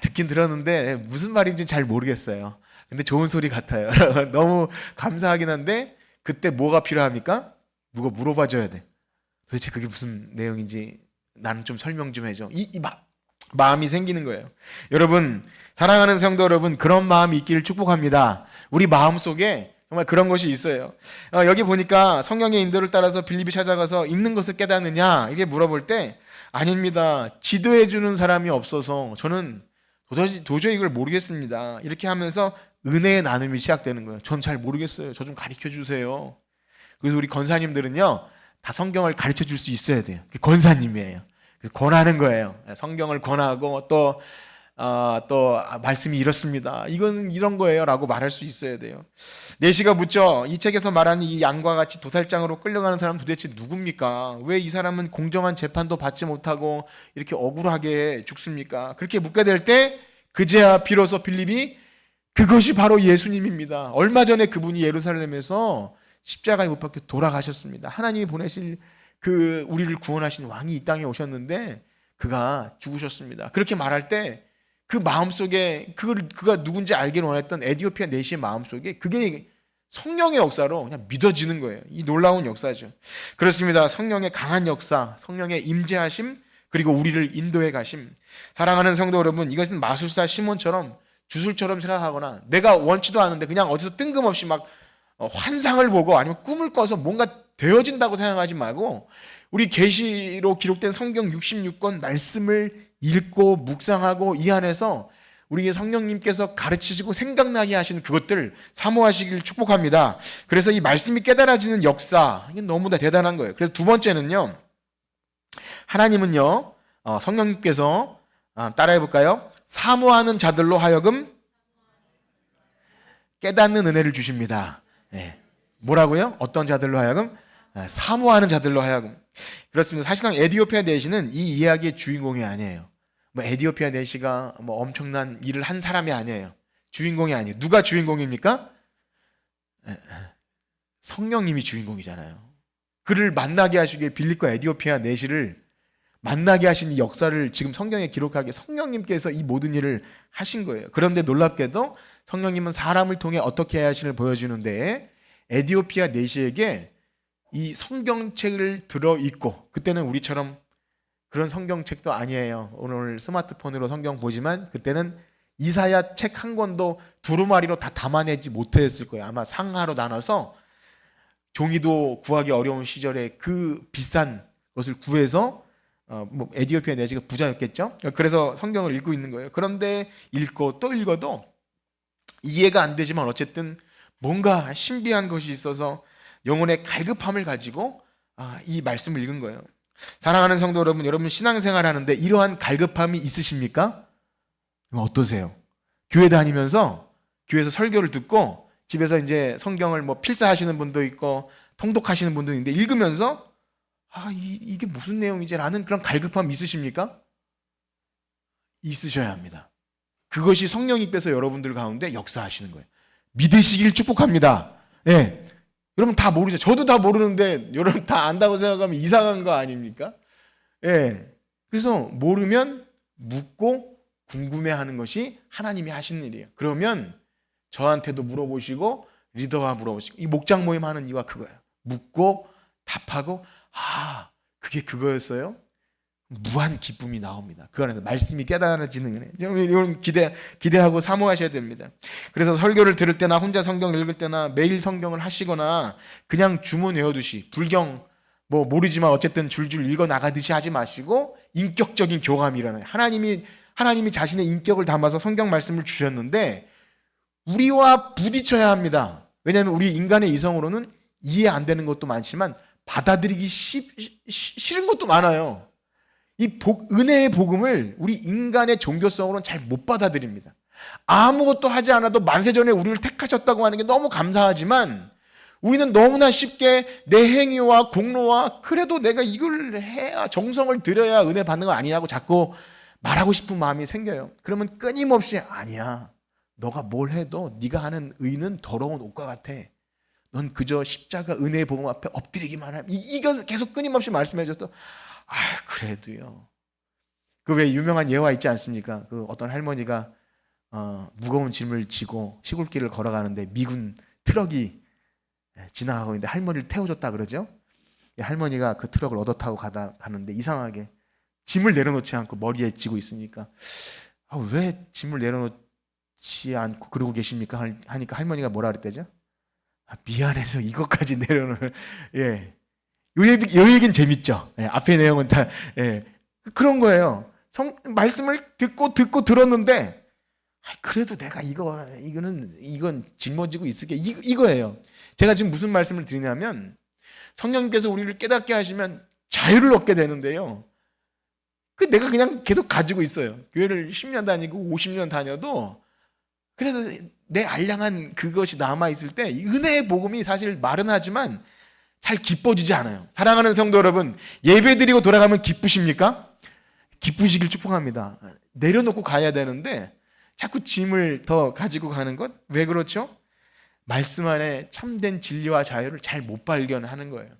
듣긴 들었는데 무슨 말인지 잘 모르겠어요. 근데 좋은 소리 같아요. 너무 감사하긴 한데 그때 뭐가 필요합니까? 누가 물어봐 줘야 돼. 도대체 그게 무슨 내용인지 나는 좀 설명 좀 해줘. 마음이 생기는 거예요. 여러분, 사랑하는 성도 여러분, 그런 마음이 있기를 축복합니다. 우리 마음 속에 정말 그런 것이 있어요. 여기 보니까 성령의 인도를 따라서 빌립이 찾아가서 읽는 것을 깨닫느냐 이게 물어볼 때 아닙니다. 지도해 주는 사람이 없어서 저는 도저히 이걸 모르겠습니다. 이렇게 하면서 은혜의 나눔이 시작되는 거예요. 전 잘 모르겠어요. 저 좀 가르쳐 주세요. 그래서 우리 권사님들은요, 다 성경을 가르쳐 줄 수 있어야 돼요. 그게 권사님이에요. 권하는 거예요. 성경을 권하고 또 말씀이 이렇습니다. 이건 이런 거예요. 라고 말할 수 있어야 돼요. 내시가 묻죠. 이 책에서 말하는 이 양과 같이 도살장으로 끌려가는 사람 도대체 누굽니까? 왜 이 사람은 공정한 재판도 받지 못하고 이렇게 억울하게 죽습니까? 그렇게 묻게 될 때 그제야 비로소 빌립이 그것이 바로 예수님입니다. 얼마 전에 그분이 예루살렘에서 십자가에 못 박혀 돌아가셨습니다. 하나님이 보내실 그 우리를 구원하신 왕이 이 땅에 오셨는데 그가 죽으셨습니다. 그렇게 말할 때 그 마음속에 그가 누군지 알기를 원했던 에디오피아 내시의 마음속에 그게 성령의 역사로 그냥 믿어지는 거예요. 이 놀라운 역사죠. 그렇습니다. 성령의 강한 역사, 성령의 임재하심, 그리고 우리를 인도해 가심. 사랑하는 성도 여러분, 이것은 마술사 시몬처럼 주술처럼 생각하거나 내가 원치도 않은데 그냥 어디서 뜬금없이 막 환상을 보고 아니면 꿈을 꿔서 뭔가 되어진다고 생각하지 말고 우리 계시로 기록된 성경 66권 말씀을 읽고 묵상하고 이 안에서 우리 성령님께서 가르치시고 생각나게 하시는 그것들 사모하시길 축복합니다. 그래서 이 말씀이 깨달아지는 역사, 이게 너무나 대단한 거예요. 그래서 두 번째는요, 하나님은요, 성령님께서 따라해 볼까요? 사모하는 자들로 하여금 깨닫는 은혜를 주십니다. 네. 뭐라고요? 어떤 자들로 하여금? 사모하는 자들로 하여금. 그렇습니다. 사실상 에디오피아 내시는 이 이야기의 주인공이 아니에요. 에디오피아 내시가 엄청난 일을 한 사람이 아니에요. 주인공이 아니에요. 누가 주인공입니까? 성령님이 주인공이잖아요. 그를 만나게 하시기에 빌립과 에디오피아 내시를 만나게 하신 이 역사를 지금 성경에 기록하기에 성령님께서 이 모든 일을 하신 거예요. 그런데 놀랍게도 성령님은 사람을 통해 어떻게 해야 하시는을 보여주는데 에디오피아 내시에게 이 성경책을 들어있고, 그때는 우리처럼 그런 성경책도 아니에요. 오늘 스마트폰으로 성경 보지만 그때는 이사야 책 한 권도 두루마리로 다 담아내지 못했을 거예요. 아마 상하로 나눠서 종이도 구하기 어려운 시절에 그 비싼 것을 구해서 에디오피아 내시가 부자였겠죠. 그래서 성경을 읽고 있는 거예요. 그런데 읽고 또 읽어도 이해가 안 되지만 어쨌든 뭔가 신비한 것이 있어서 영혼의 갈급함을 가지고 이 말씀을 읽은 거예요. 사랑하는 성도 여러분, 여러분 신앙생활 하는데 이러한 갈급함이 있으십니까? 어떠세요? 교회 다니면서 교회에서 설교를 듣고 집에서 이제 성경을 필사하시는 분도 있고 통독하시는 분도 있는데 읽으면서 이게 무슨 내용이지? 라는 그런 갈급함 있으십니까? 있으셔야 합니다. 그것이 성령님께서 여러분들 가운데 역사하시는 거예요. 믿으시길 축복합니다. 예. 여러분 다 모르죠. 저도 다 모르는데 여러분 다 안다고 생각하면 이상한 거 아닙니까? 예. 그래서 모르면 묻고 궁금해하는 것이 하나님이 하시는 일이에요. 그러면 저한테도 물어보시고 리더와 물어보시고 이 목장 모임 하는 이유가 그거예요. 묻고 답하고 그게 그거였어요? 무한 기쁨이 나옵니다. 그 안에서 말씀이 깨달아지는 거예요. 이런 기대하고 사모하셔야 됩니다. 그래서 설교를 들을 때나 혼자 성경 읽을 때나 매일 성경을 하시거나 그냥 주문 외우듯이 불경 모르지만 어쨌든 줄줄 읽어 나가듯이 하지 마시고 인격적인 교감이 일어나요. 하나님이 자신의 인격을 담아서 성경 말씀을 주셨는데 우리와 부딪혀야 합니다. 왜냐하면 우리 인간의 이성으로는 이해 안 되는 것도 많지만 받아들이기 싫은 것도 많아요. 이 은혜의 복음을 우리 인간의 종교성으로는 잘 못 받아들입니다. 아무것도 하지 않아도 만세전에 우리를 택하셨다고 하는 게 너무 감사하지만 우리는 너무나 쉽게 내 행위와 공로와 그래도 내가 이걸 해야 정성을 들여야 은혜 받는 거 아니냐고 자꾸 말하고 싶은 마음이 생겨요. 그러면 끊임없이 아니야. 너가 뭘 해도 네가 하는 의는 더러운 옷과 같아. 넌 그저 십자가 은혜의 복음 앞에 엎드리기만 해. 이거 계속 끊임없이 말씀해 줘도 그래도요. 그 왜 유명한 예화 있지 않습니까? 그 어떤 할머니가 무거운 짐을 지고 시골길을 걸어가는데 미군 트럭이 지나가고 있는데 할머니를 태워줬다 그러죠. 할머니가 그 트럭을 얻어 타고 가는데 이상하게 짐을 내려놓지 않고 머리에 지고 있으니까 왜 짐을 내려놓지 않고 그러고 계십니까? 하니까 할머니가 뭐라 그랬대죠? 미안해서 이것까지 내려놓을. 예. 요 얘기는 재밌죠. 예, 앞의 내용은 다 그런 거예요. 말씀을 듣고 들었는데 그래도 내가 이건 짊어지고 있을게. 이거예요. 제가 지금 무슨 말씀을 드리냐면 성령님께서 우리를 깨닫게 하시면 자유를 얻게 되는데요. 내가 그냥 계속 가지고 있어요. 교회를 10년 다니고 50년 다녀도 그래도 내 알량한 그것이 남아있을 때 은혜의 복음이 사실 말은 하지만 잘 기뻐지지 않아요. 사랑하는 성도 여러분, 예배 드리고 돌아가면 기쁘십니까? 기쁘시길 축복합니다. 내려놓고 가야 되는데 자꾸 짐을 더 가지고 가는 것? 왜 그렇죠? 말씀 안에 참된 진리와 자유를 잘 못 발견하는 거예요.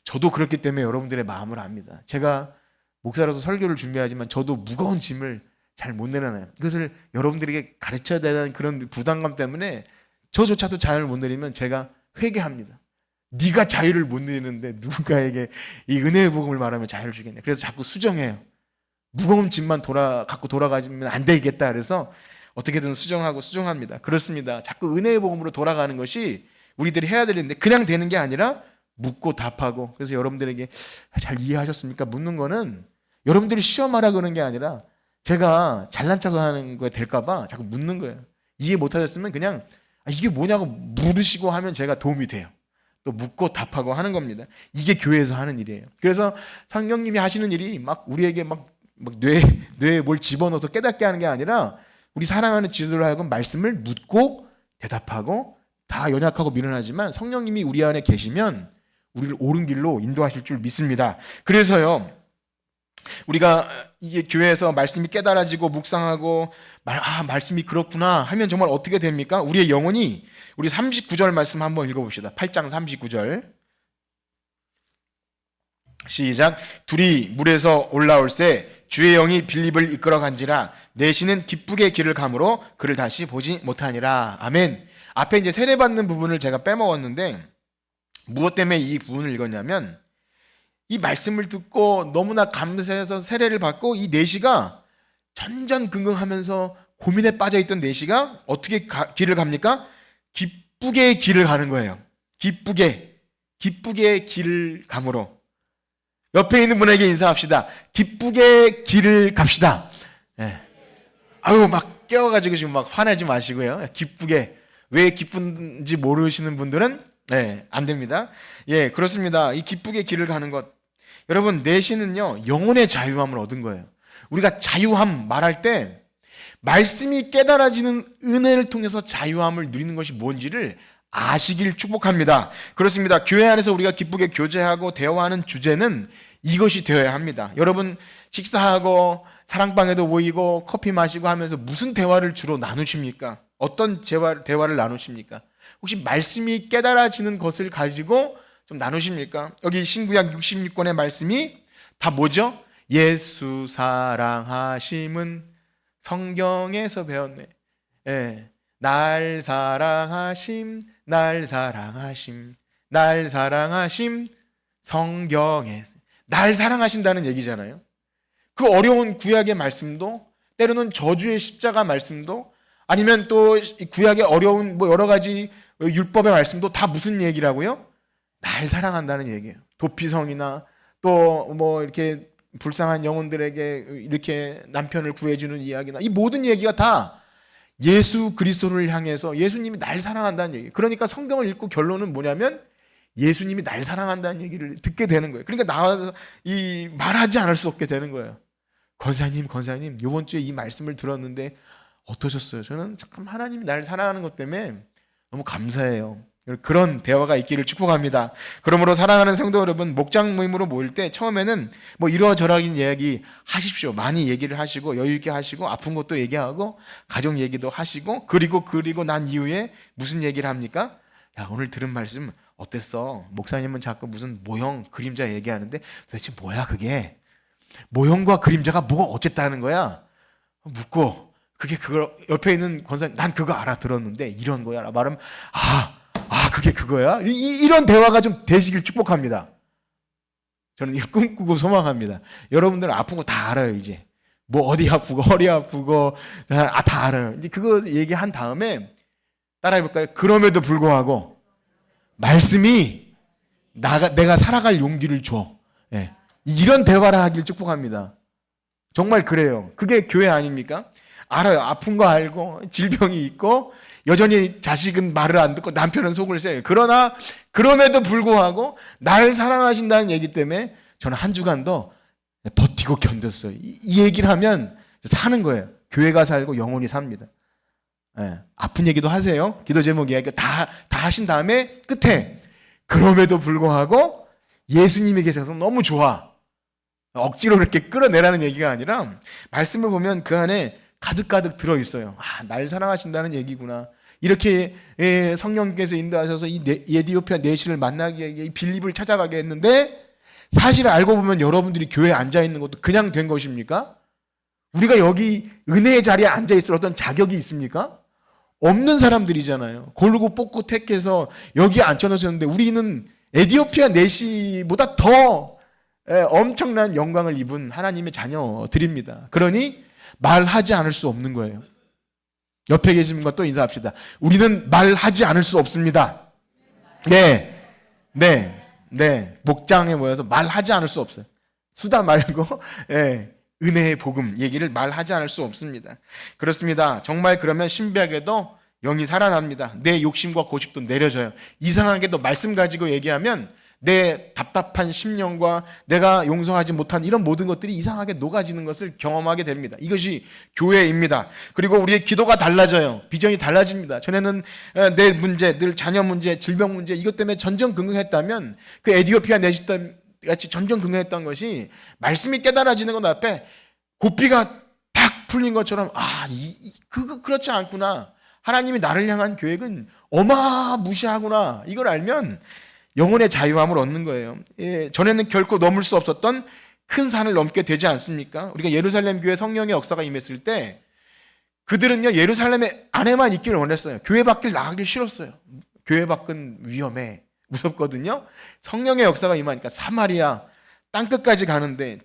저도 그렇기 때문에 여러분들의 마음을 압니다. 제가 목사로서 설교를 준비하지만 저도 무거운 짐을 잘 못 내려놔요. 이것을 여러분들에게 가르쳐야 되는 그런 부담감 때문에 저조차도 자유를 못 내리면 제가 회개합니다. 네가 자유를 못 내리는데 누군가에게 이 은혜의 복음을 말하면 자유를 주겠냐. 그래서 자꾸 수정해요. 무거운 짐만 갖고 돌아가면 안 되겠다. 그래서 어떻게든 수정합니다. 그렇습니다. 자꾸 은혜의 복음으로 돌아가는 것이 우리들이 해야 되는데 그냥 되는 게 아니라 묻고 답하고. 그래서 여러분들에게 잘 이해하셨습니까? 묻는 거는 여러분들이 시험하라 그러는 게 아니라 제가 잘난 척하는 거 될까 봐 자꾸 묻는 거예요. 이해 못하셨으면 그냥 이게 뭐냐고 물으시고 하면 제가 도움이 돼요. 또 묻고 답하고 하는 겁니다. 이게 교회에서 하는 일이에요. 그래서 성령님이 하시는 일이 막 우리에게 막 뇌에 뭘 집어넣어서 깨닫게 하는 게 아니라 우리 사랑하는 지도를 하여금 말씀을 묻고 대답하고 다 연약하고 미련하지만 성령님이 우리 안에 계시면 우리를 옳은 길로 인도하실 줄 믿습니다. 그래서요, 우리가 이게 교회에서 말씀이 깨달아지고 묵상하고 말씀이 그렇구나 하면 정말 어떻게 됩니까? 우리의 영혼이 우리 39절 말씀 한번 읽어봅시다. 8장 39절 시작. 둘이 물에서 올라올새 주의 영이 빌립을 이끌어 간지라 내시는 기쁘게 길을 가므로 그를 다시 보지 못하니라. 아멘. 앞에 이제 세례받는 부분을 제가 빼먹었는데 무엇 때문에 이 부분을 읽었냐면 이 말씀을 듣고 너무나 감사해서 세례를 받고 이 내시가 전전긍긍하면서 고민에 빠져있던 내시가 어떻게 길을 갑니까? 기쁘게 길을 가는 거예요. 기쁘게 길을 감으로. 옆에 있는 분에게 인사합시다. 기쁘게 길을 갑시다. 네. 막 깨워가지고 지금 막 화내지 마시고요. 기쁘게. 왜 기쁜지 모르시는 분들은 안 됩니다. 예, 그렇습니다. 이 기쁘게 길을 가는 것. 여러분, 내시는요, 영혼의 자유함을 얻은 거예요. 우리가 자유함 말할 때 말씀이 깨달아지는 은혜를 통해서 자유함을 누리는 것이 뭔지를 아시길 축복합니다. 그렇습니다. 교회 안에서 우리가 기쁘게 교제하고 대화하는 주제는 이것이 되어야 합니다. 여러분, 식사하고 사랑방에도 모이고 커피 마시고 하면서 무슨 대화를 주로 나누십니까? 어떤 대화를 나누십니까? 혹시 말씀이 깨달아지는 것을 가지고 좀 나누십니까? 여기 신구약 66권의 말씀이 다 뭐죠? 예수 사랑하심은 성경에서 배웠네. 예. 날 사랑하심 성경에서 날 사랑하신다는 얘기잖아요. 그 어려운 구약의 말씀도 때로는 저주의 십자가 말씀도 아니면 또 구약의 어려운 여러 가지 율법의 말씀도 다 무슨 얘기라고요? 날 사랑한다는 얘기예요. 도피성이나 또 이렇게 불쌍한 영혼들에게 이렇게 남편을 구해주는 이야기나 이 모든 얘기가 다 예수 그리스도를 향해서 예수님이 날 사랑한다는 얘기. 그러니까 성경을 읽고 결론은 뭐냐면 예수님이 날 사랑한다는 얘기를 듣게 되는 거예요. 그러니까 나와서 말하지 않을 수 없게 되는 거예요. 권사님 이번 주에 이 말씀을 들었는데 어떠셨어요? 저는 참 하나님이 날 사랑하는 것 때문에 너무 감사해요. 그런 대화가 있기를 축복합니다. 그러므로 사랑하는 성도 여러분, 목장 모임으로 모일 때 처음에는 뭐 이러저러한 이야기 하십시오. 많이 얘기를 하시고 여유 있게 하시고 아픈 것도 얘기하고 가족 얘기도 하시고 그리고 난 이후에 무슨 얘기를 합니까? 야, 오늘 들은 말씀 어땠어? 목사님은 자꾸 무슨 모형 그림자 얘기하는데 도대체 뭐야 그게? 모형과 그림자가 뭐가 어쨌다는 거야? 묻고 그걸 옆에 있는 권사님 난 그거 알아들었는데 이런 거야 말하면 그게 그거야? 이런 대화가 좀 되시길 축복합니다. 저는 꿈꾸고 소망합니다. 여러분들은 아픈 거 다 알아요. 이제 뭐 어디 아프고 허리 아프고 다 알아요. 이제 그거 얘기한 다음에 따라해볼까요? 그럼에도 불구하고 말씀이 내가 살아갈 용기를 줘. 예. 이런 대화를 하길 축복합니다. 정말 그래요. 그게 교회 아닙니까? 알아요. 아픈 거 알고 질병이 있고 여전히 자식은 말을 안 듣고 남편은 속을 써요. 그러나 그럼에도 불구하고 날 사랑하신다는 얘기 때문에 저는 한 주간 더 버티고 견뎠어요. 이 얘기를 하면 사는 거예요. 교회가 살고 영혼이 삽니다. 예, 아픈 얘기도 하세요. 기도 제목 이야기 다 하신 다음에 끝에 그럼에도 불구하고 예수님이 계셔서 너무 좋아. 억지로 그렇게 끌어내라는 얘기가 아니라 말씀을 보면 그 안에 가득가득 들어있어요. 날 사랑하신다는 얘기구나. 이렇게 성령께서 인도하셔서 이 에디오피아 내시를 만나게 이 빌립을 찾아가게 했는데 사실 알고 보면 여러분들이 교회에 앉아있는 것도 그냥 된 것입니까? 우리가 여기 은혜의 자리에 앉아있을 어떤 자격이 있습니까? 없는 사람들이잖아요. 고르고 뽑고 택해서 여기에 앉혀놓으셨는데 우리는 에디오피아 내시보다 더 엄청난 영광을 입은 하나님의 자녀들입니다. 그러니 말하지 않을 수 없는 거예요. 옆에 계신 분과 또 인사합시다. 우리는 말하지 않을 수 없습니다. 네. 목장에 모여서 말하지 않을 수 없어요. 수다 말고 은혜의 복음 얘기를 말하지 않을 수 없습니다. 그렇습니다. 정말 그러면 신비하게도 영이 살아납니다. 내 욕심과 고집도 내려져요. 이상하게도 말씀 가지고 얘기하면 내 답답한 심령과 내가 용서하지 못한 이런 모든 것들이 이상하게 녹아지는 것을 경험하게 됩니다. 이것이 교회입니다. 그리고 우리의 기도가 달라져요. 비전이 달라집니다. 전에는 내 문제, 늘 자녀 문제, 질병 문제 이것 때문에 전전긍긍했다면 그 에디오피아 내시 같이 전전긍긍했던 것이 말씀이 깨달아지는 것 앞에 고삐가 탁 풀린 것처럼 그렇지 않구나. 하나님이 나를 향한 계획은 어마무시하구나. 이걸 알면 영혼의 자유함을 얻는 거예요. 전에는 결코 넘을 수 없었던 큰 산을 넘게 되지 않습니까? 우리가 예루살렘 교회 성령의 역사가 임했을 때 그들은요 예루살렘 안에만 있기를 원했어요. 교회 밖을 나가기 싫었어요. 교회 밖은 위험해, 무섭거든요. 성령의 역사가 임하니까 사마리아 땅끝까지 가는데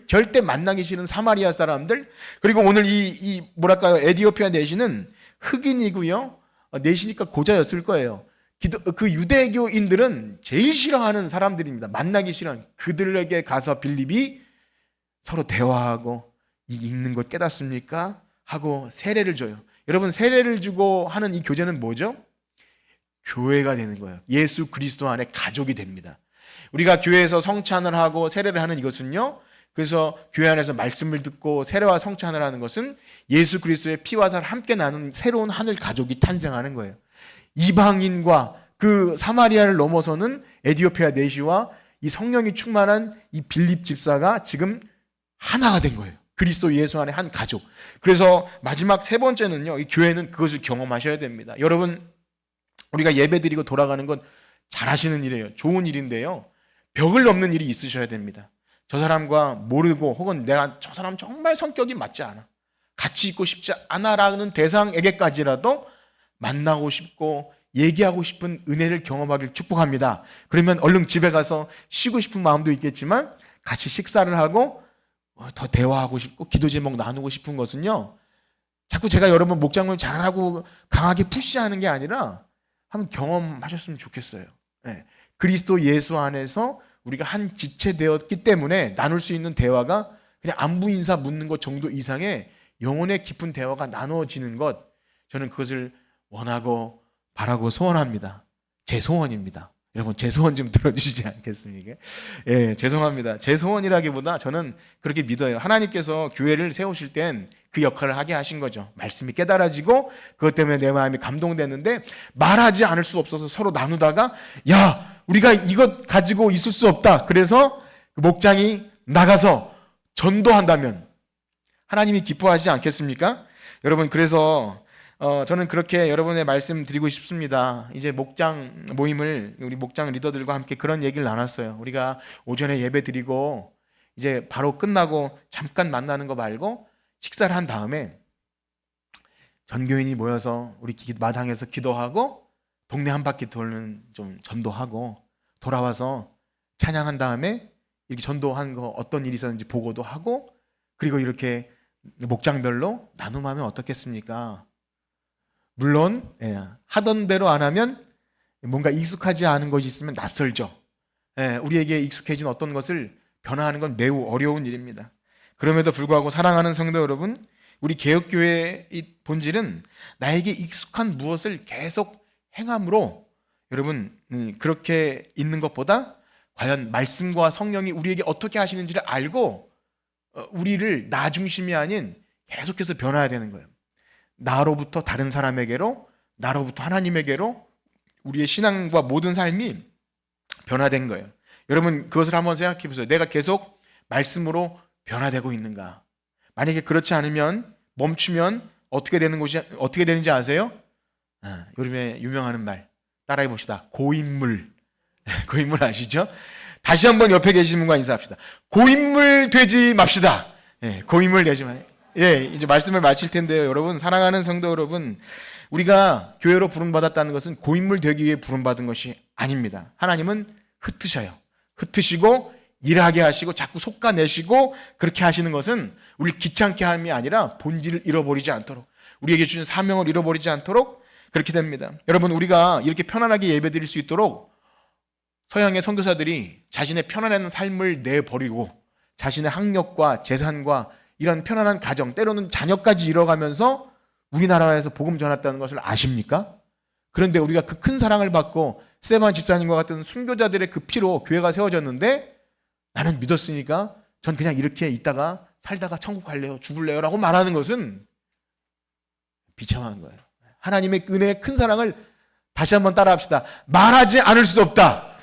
절대 만나기 싫은 사마리아 사람들, 그리고 오늘 에디오피아 내시는 흑인이고요. 내시니까 고자였을 거예요. 그 유대교인들은 제일 싫어하는 사람들입니다. 만나기 싫어하는. 그들에게 가서 빌립이 서로 대화하고 읽는 것 깨닫습니까? 하고 세례를 줘요. 여러분, 세례를 주고 하는 이 교제는 뭐죠? 교회가 되는 거예요. 예수 그리스도 안에 가족이 됩니다. 우리가 교회에서 성찬을 하고 세례를 하는 이것은요, 그래서 교회 안에서 말씀을 듣고 세례와 성찬을 하는 것은 예수 그리스도의 피와 살을 함께 나눈 새로운 하늘 가족이 탄생하는 거예요. 이방인과 그 사마리아를 넘어서는 에디오피아 내시와 이 성령이 충만한 이 빌립 집사가 지금 하나가 된 거예요. 그리스도 예수 안에 한 가족. 그래서 마지막 세 번째는요, 이 교회는 그것을 경험하셔야 됩니다. 여러분, 우리가 예배 드리고 돌아가는 건 잘하시는 일이에요. 좋은 일인데요, 벽을 넘는 일이 있으셔야 됩니다. 저 사람과 모르고 혹은 내가 저 사람 정말 성격이 맞지 않아, 같이 있고 싶지 않아라는 대상에게까지라도 만나고 싶고 얘기하고 싶은 은혜를 경험하길 축복합니다. 그러면 얼른 집에 가서 쉬고 싶은 마음도 있겠지만 같이 식사를 하고 더 대화하고 싶고 기도 제목 나누고 싶은 것은요, 자꾸 제가 여러분 목장을 잘하고 강하게 푸시하는 게 아니라 한번 경험하셨으면 좋겠어요. 네. 그리스도 예수 안에서 우리가 한 지체 되었기 때문에 나눌 수 있는 대화가 그냥 안부 인사 묻는 것 정도 이상의 영혼의 깊은 대화가 나누어지는 것, 저는 그것을 원하고 바라고 소원합니다. 제 소원입니다. 여러분 제 소원 좀 들어주시지 않겠습니까? 예, 죄송합니다. 제 소원이라기보다 저는 그렇게 믿어요. 하나님께서 교회를 세우실 땐 그 역할을 하게 하신 거죠. 말씀이 깨달아지고 그것 때문에 내 마음이 감동됐는데 말하지 않을 수 없어서 서로 나누다가 야, 우리가 이것 가지고 있을 수 없다. 그래서 그 목장이 나가서 전도한다면 하나님이 기뻐하시지 않겠습니까? 여러분, 그래서 저는 그렇게 여러분의 말씀 드리고 싶습니다. 이제 목장 모임을 우리 목장 리더들과 함께 그런 얘기를 나눴어요. 우리가 오전에 예배 드리고 이제 바로 끝나고 잠깐 만나는 거 말고 식사를 한 다음에 전교인이 모여서 우리 마당에서 기도하고 동네 한 바퀴 돌는 좀 전도하고 돌아와서 찬양한 다음에 이렇게 전도한 거 어떤 일이 있었는지 보고도 하고 그리고 이렇게 목장별로 나눔하면 어떻겠습니까? 물론 하던 대로 안 하면 뭔가 익숙하지 않은 것이 있으면 낯설죠. 우리에게 익숙해진 어떤 것을 변화하는 건 매우 어려운 일입니다. 그럼에도 불구하고 사랑하는 성도 여러분, 우리 개혁교회의 본질은 나에게 익숙한 무엇을 계속 행함으로 여러분 그렇게 있는 것보다 과연 말씀과 성령이 우리에게 어떻게 하시는지를 알고 우리를 나 중심이 아닌 계속해서 변화해야 되는 거예요. 나로부터 다른 사람에게로, 나로부터 하나님에게로 우리의 신앙과 모든 삶이 변화된 거예요. 여러분 그것을 한번 생각해 보세요. 내가 계속 말씀으로 변화되고 있는가? 만약에 그렇지 않으면 멈추면 어떻게 되는지 아세요? 요즘에 유명하는 말 따라해 봅시다. 고인물. 고인물 아시죠? 다시 한번 옆에 계신 분과 인사합시다. 고인물 되지 맙시다. 고인물 되지 마. 이제 말씀을 마칠 텐데요. 여러분, 사랑하는 성도 여러분, 우리가 교회로 부름받았다는 것은 고인물 되기 위해 부름받은 것이 아닙니다. 하나님은 흩으셔요. 흩으시고 일하게 하시고 자꾸 솎아내시고 그렇게 하시는 것은 우리를 귀찮게 함이 아니라 본질을 잃어버리지 않도록, 우리에게 주신 사명을 잃어버리지 않도록 그렇게 됩니다. 여러분, 우리가 이렇게 편안하게 예배드릴 수 있도록 서양의 선교사들이 자신의 편안한 삶을 내버리고 자신의 학력과 재산과 이런 편안한 가정, 때로는 자녀까지 잃어가면서 우리나라에서 복음 전했다는 것을 아십니까? 그런데 우리가 그 큰 사랑을 받고 스테반 집사님과 같은 순교자들의 그 피로 교회가 세워졌는데 나는 믿었으니까 전 그냥 이렇게 있다가 살다가 천국 갈래요, 죽을래요 라고 말하는 것은 비참한 거예요. 하나님의 은혜의 큰 사랑을 다시 한번 따라합시다. 말하지 않을 수 없다.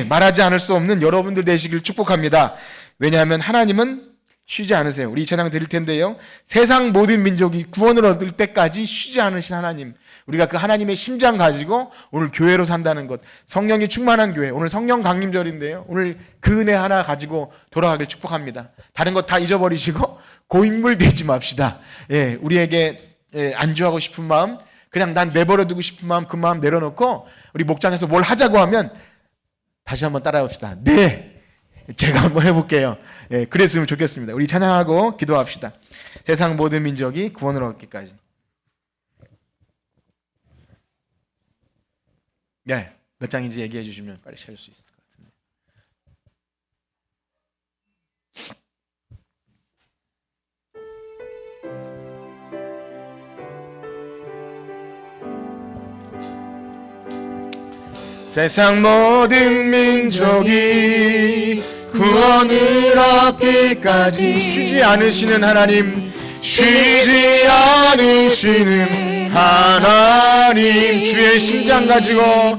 말하지 않을 수 없는 여러분들 되시길 축복합니다. 왜냐하면 하나님은 쉬지 않으세요. 우리 이 찬양 드릴 텐데요. 세상 모든 민족이 구원을 얻을 때까지 쉬지 않으신 하나님, 우리가 그 하나님의 심장 가지고 오늘 교회로 산다는 것, 성령이 충만한 교회, 오늘 성령 강림절인데요. 오늘 그 은혜 하나 가지고 돌아가길 축복합니다. 다른 것 다 잊어버리시고 고인물 되지 맙시다. 우리에게 안주하고 싶은 마음, 그냥 난 내버려두고 싶은 마음, 그 마음 내려놓고 우리 목장에서 뭘 하자고 하면 다시 한번 따라해봅시다. 제가 한번 해볼게요. 그랬으면 좋겠습니다. 우리 찬양하고 기도합시다. 세상 모든 민족이 구원을 얻기까지. 몇 장인지 얘기해 주시면 빨리 채울 수 있을 것 같은데. 세상 모든 민족이 구원을 얻기까지 쉬지 않으시는 하나님, 쉬지 않으시는 하나님, 주의 심장 가지고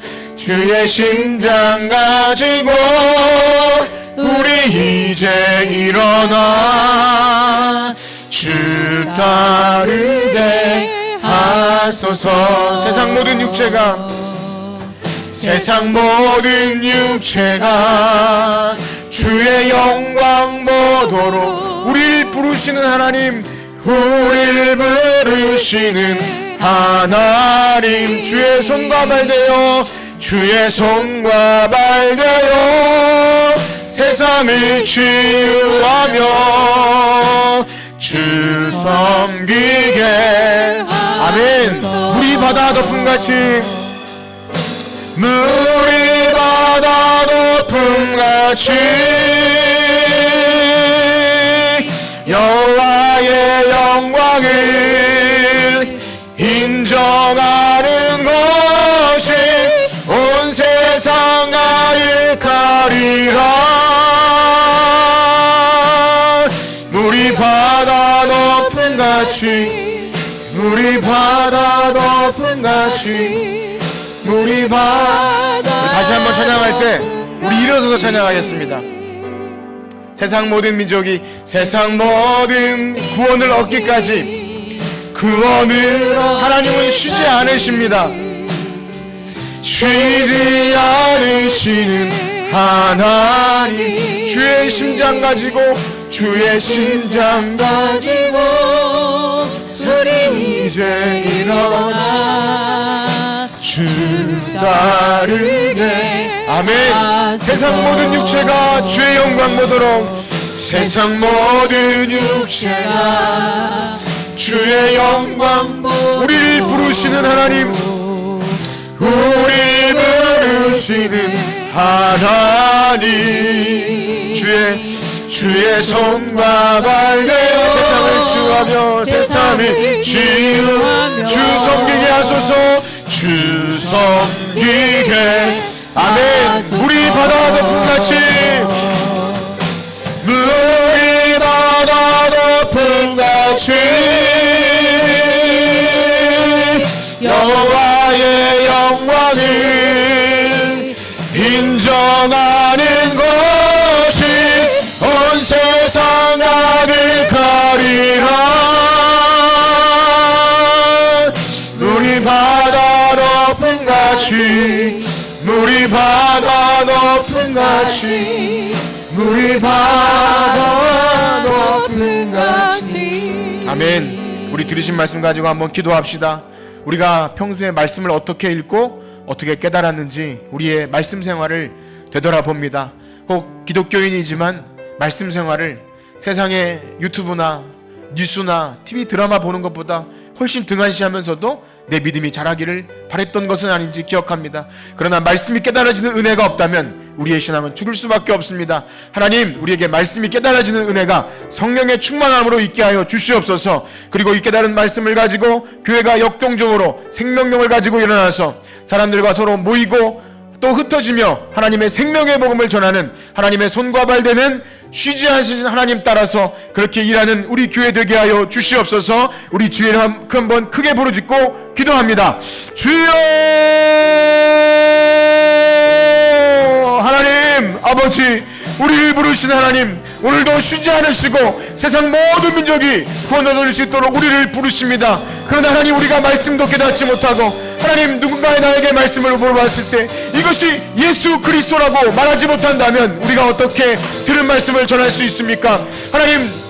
우리 이제 일어나 주 따르게 하소서. 세상 모든 육체가 주의 영광 보도록 우리를 부르시는 하나님, 주의 손과 발 되어 세상을 치유하며 주 섬기게. 아멘. 물이 바다 높음같이 여호와의 영광을 인정하는 것이 온 세상 물이 바다 덮은 같이 물이 바다. 다시 한번 찬양할 때 우리 일어서서 찬양하겠습니다. 세상 모든 민족이 세상 모든 구원을 얻기까지 구원을 하나님은 쉬지 않으십니다. 쉬지 않으시는 하나님. 주의 심장 가지고 주의 심장 가지고 우리 이제 일어나 주 따르네. 아멘. 세상 모든 육체가 주의 영광 보도록 세상 모든 육체가 주의 영광 우리를 부르시는 하나님 우리 부르시는 하나님 주의 손과 발되어 세상을 주하며 세상을 지으 주 섬기게 하소서 주 섬기게. 아멘. 물이 바다 덮은 같이 물이 바다 덮은 같이 여호와의 영광을 인정하는 것이 온 세상 아득하리라. 물이 바다 덮은 같이 물이 바다 덮은 같이 물이 바다 덮은 같이. 아멘. 우리 들으신 말씀 가지고 한번 기도합시다. 우리가 평소에 말씀을 어떻게 읽고 어떻게 깨달았는지 우리의 말씀 생활을 되돌아봅니다. 혹 기독교인이지만 말씀 생활을 세상의 유튜브나 뉴스나 TV 드라마 보는 것보다 훨씬 등한시하면서도 내 믿음이 자라기를 바랬던 것은 아닌지 기억합니다. 그러나 말씀이 깨달아지는 은혜가 없다면 우리의 신앙은 죽을 수밖에 없습니다. 하나님, 우리에게 말씀이 깨달아지는 은혜가 성령의 충만함으로 있게 하여 주시옵소서. 그리고 이 깨달은 말씀을 가지고 교회가 역동적으로 생명력을 가지고 일어나서 사람들과 서로 모이고 또 흩어지며 하나님의 생명의 복음을 전하는 하나님의 손과 발 되는 쉬지 않으신 하나님 따라서 그렇게 일하는 우리 교회 되게 하여 주시옵소서. 우리 주의를 한번 크게 부르짖고 기도합니다. 주여! 하나님 아버지, 우리를 부르신 하나님, 오늘도 쉬지 않으시고 세상 모든 민족이 구원 얻을 수 있도록 우리를 부르십니다. 그러나 하나님, 우리가 말씀도 깨닫지 못하고 하나님, 누군가의 나에게 말씀을 물어봤을 때 이것이 예수 그리스도라고 말하지 못한다면 우리가 어떻게 들은 말씀을 전할 수 있습니까? 하나님,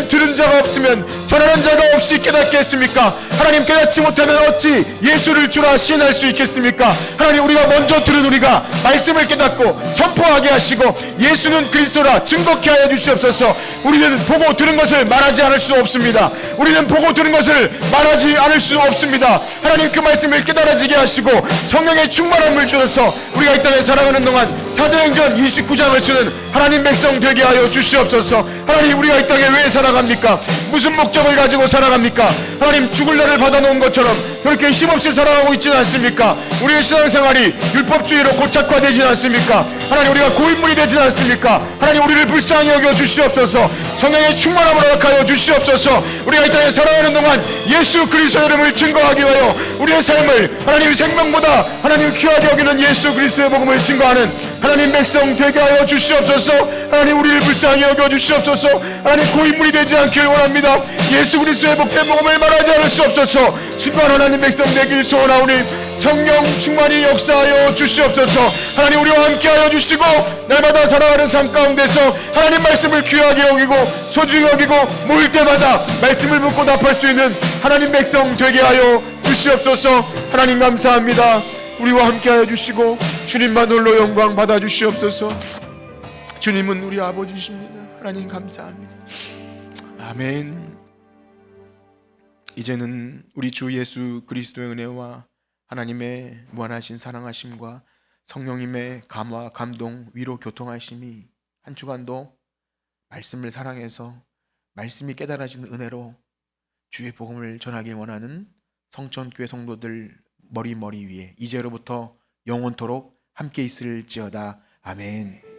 들은 자가 없으면 전하는 자가 없이 깨닫게 했습니까? 하나님, 깨닫지 못하면 어찌 예수를 주라 시인할 수 있겠습니까? 하나님, 우리가 먼저 들은 우리가 말씀을 깨닫고 선포하게 하시고 예수는 그리스도라 증거케 하여 주시옵소서. 우리는 보고 들은 것을 말하지 않을 수 없습니다. 우리는 보고 들은 것을 말하지 않을 수 없습니다. 하나님, 그 말씀을 깨달아지게 하시고 성령의 충만함을 주셔서 우리가 이 땅에 살아가는 동안 사도행전 29장을 쓰는 하나님 백성 되게 하여 주시옵소서. 하나님, 우리가 이 땅에 왜 살아갑니까? 무슨 목적을 가지고 살아갑니까? 하나님, 죽을 날을 받아놓은 것처럼 그렇게 힘없이 살아가고 있지는 않습니까? 우리의 신앙생활이 율법주의로 고착화되지는 않습니까? 하나님, 우리가 고인물이 되지는 않습니까? 하나님, 우리를 불쌍히 여겨 주시옵소서. 성령의 충만함을 허락하여 주시옵소서. 우리가 이 땅에 살아가는 동안 예수 그리스도 이름을 증거하기 위하여 우리의 삶을 하나님 생명보다 하나님 귀하게 여기는 예수 그리스도의 복음을 증거하는 하나님 백성 되게 하여 주시옵소서. 하나님, 우리를 불쌍히 여겨 주시옵소서. 하나님, 고인물이 되지 않기를 원합니다. 예수 그리스도의 복된 복음을 말하지 않을 수 없어서 진부한 하나님 백성 되길 소원하오니 성령 충만히 역사하여 주시옵소서. 하나님, 우리와 함께하여 주시고 날마다 살아가는 삶 가운데서 하나님 말씀을 귀하게 여기고 소중히 여기고 모일 때마다 말씀을 묻고 답할 수 있는 하나님 백성 되게 하여 주시옵소서. 하나님, 감사합니다. 우리와 함께하여 주시고 주님만 홀로 영광 받아 주시옵소서. 주님은 우리 아버지십니다. 하나님, 감사합니다. 아멘. 이제는 우리 주 예수 그리스도의 은혜와 하나님의 무한하신 사랑하심과 성령님의 감화, 감동, 위로, 교통하심이 한 주간도 말씀을 사랑해서 말씀이 깨달아지는 은혜로 주의 복음을 전하기 원하는 성천교회 성도들 머리 위에 이제로부터 영원토록 함께 있을지어다. 아멘.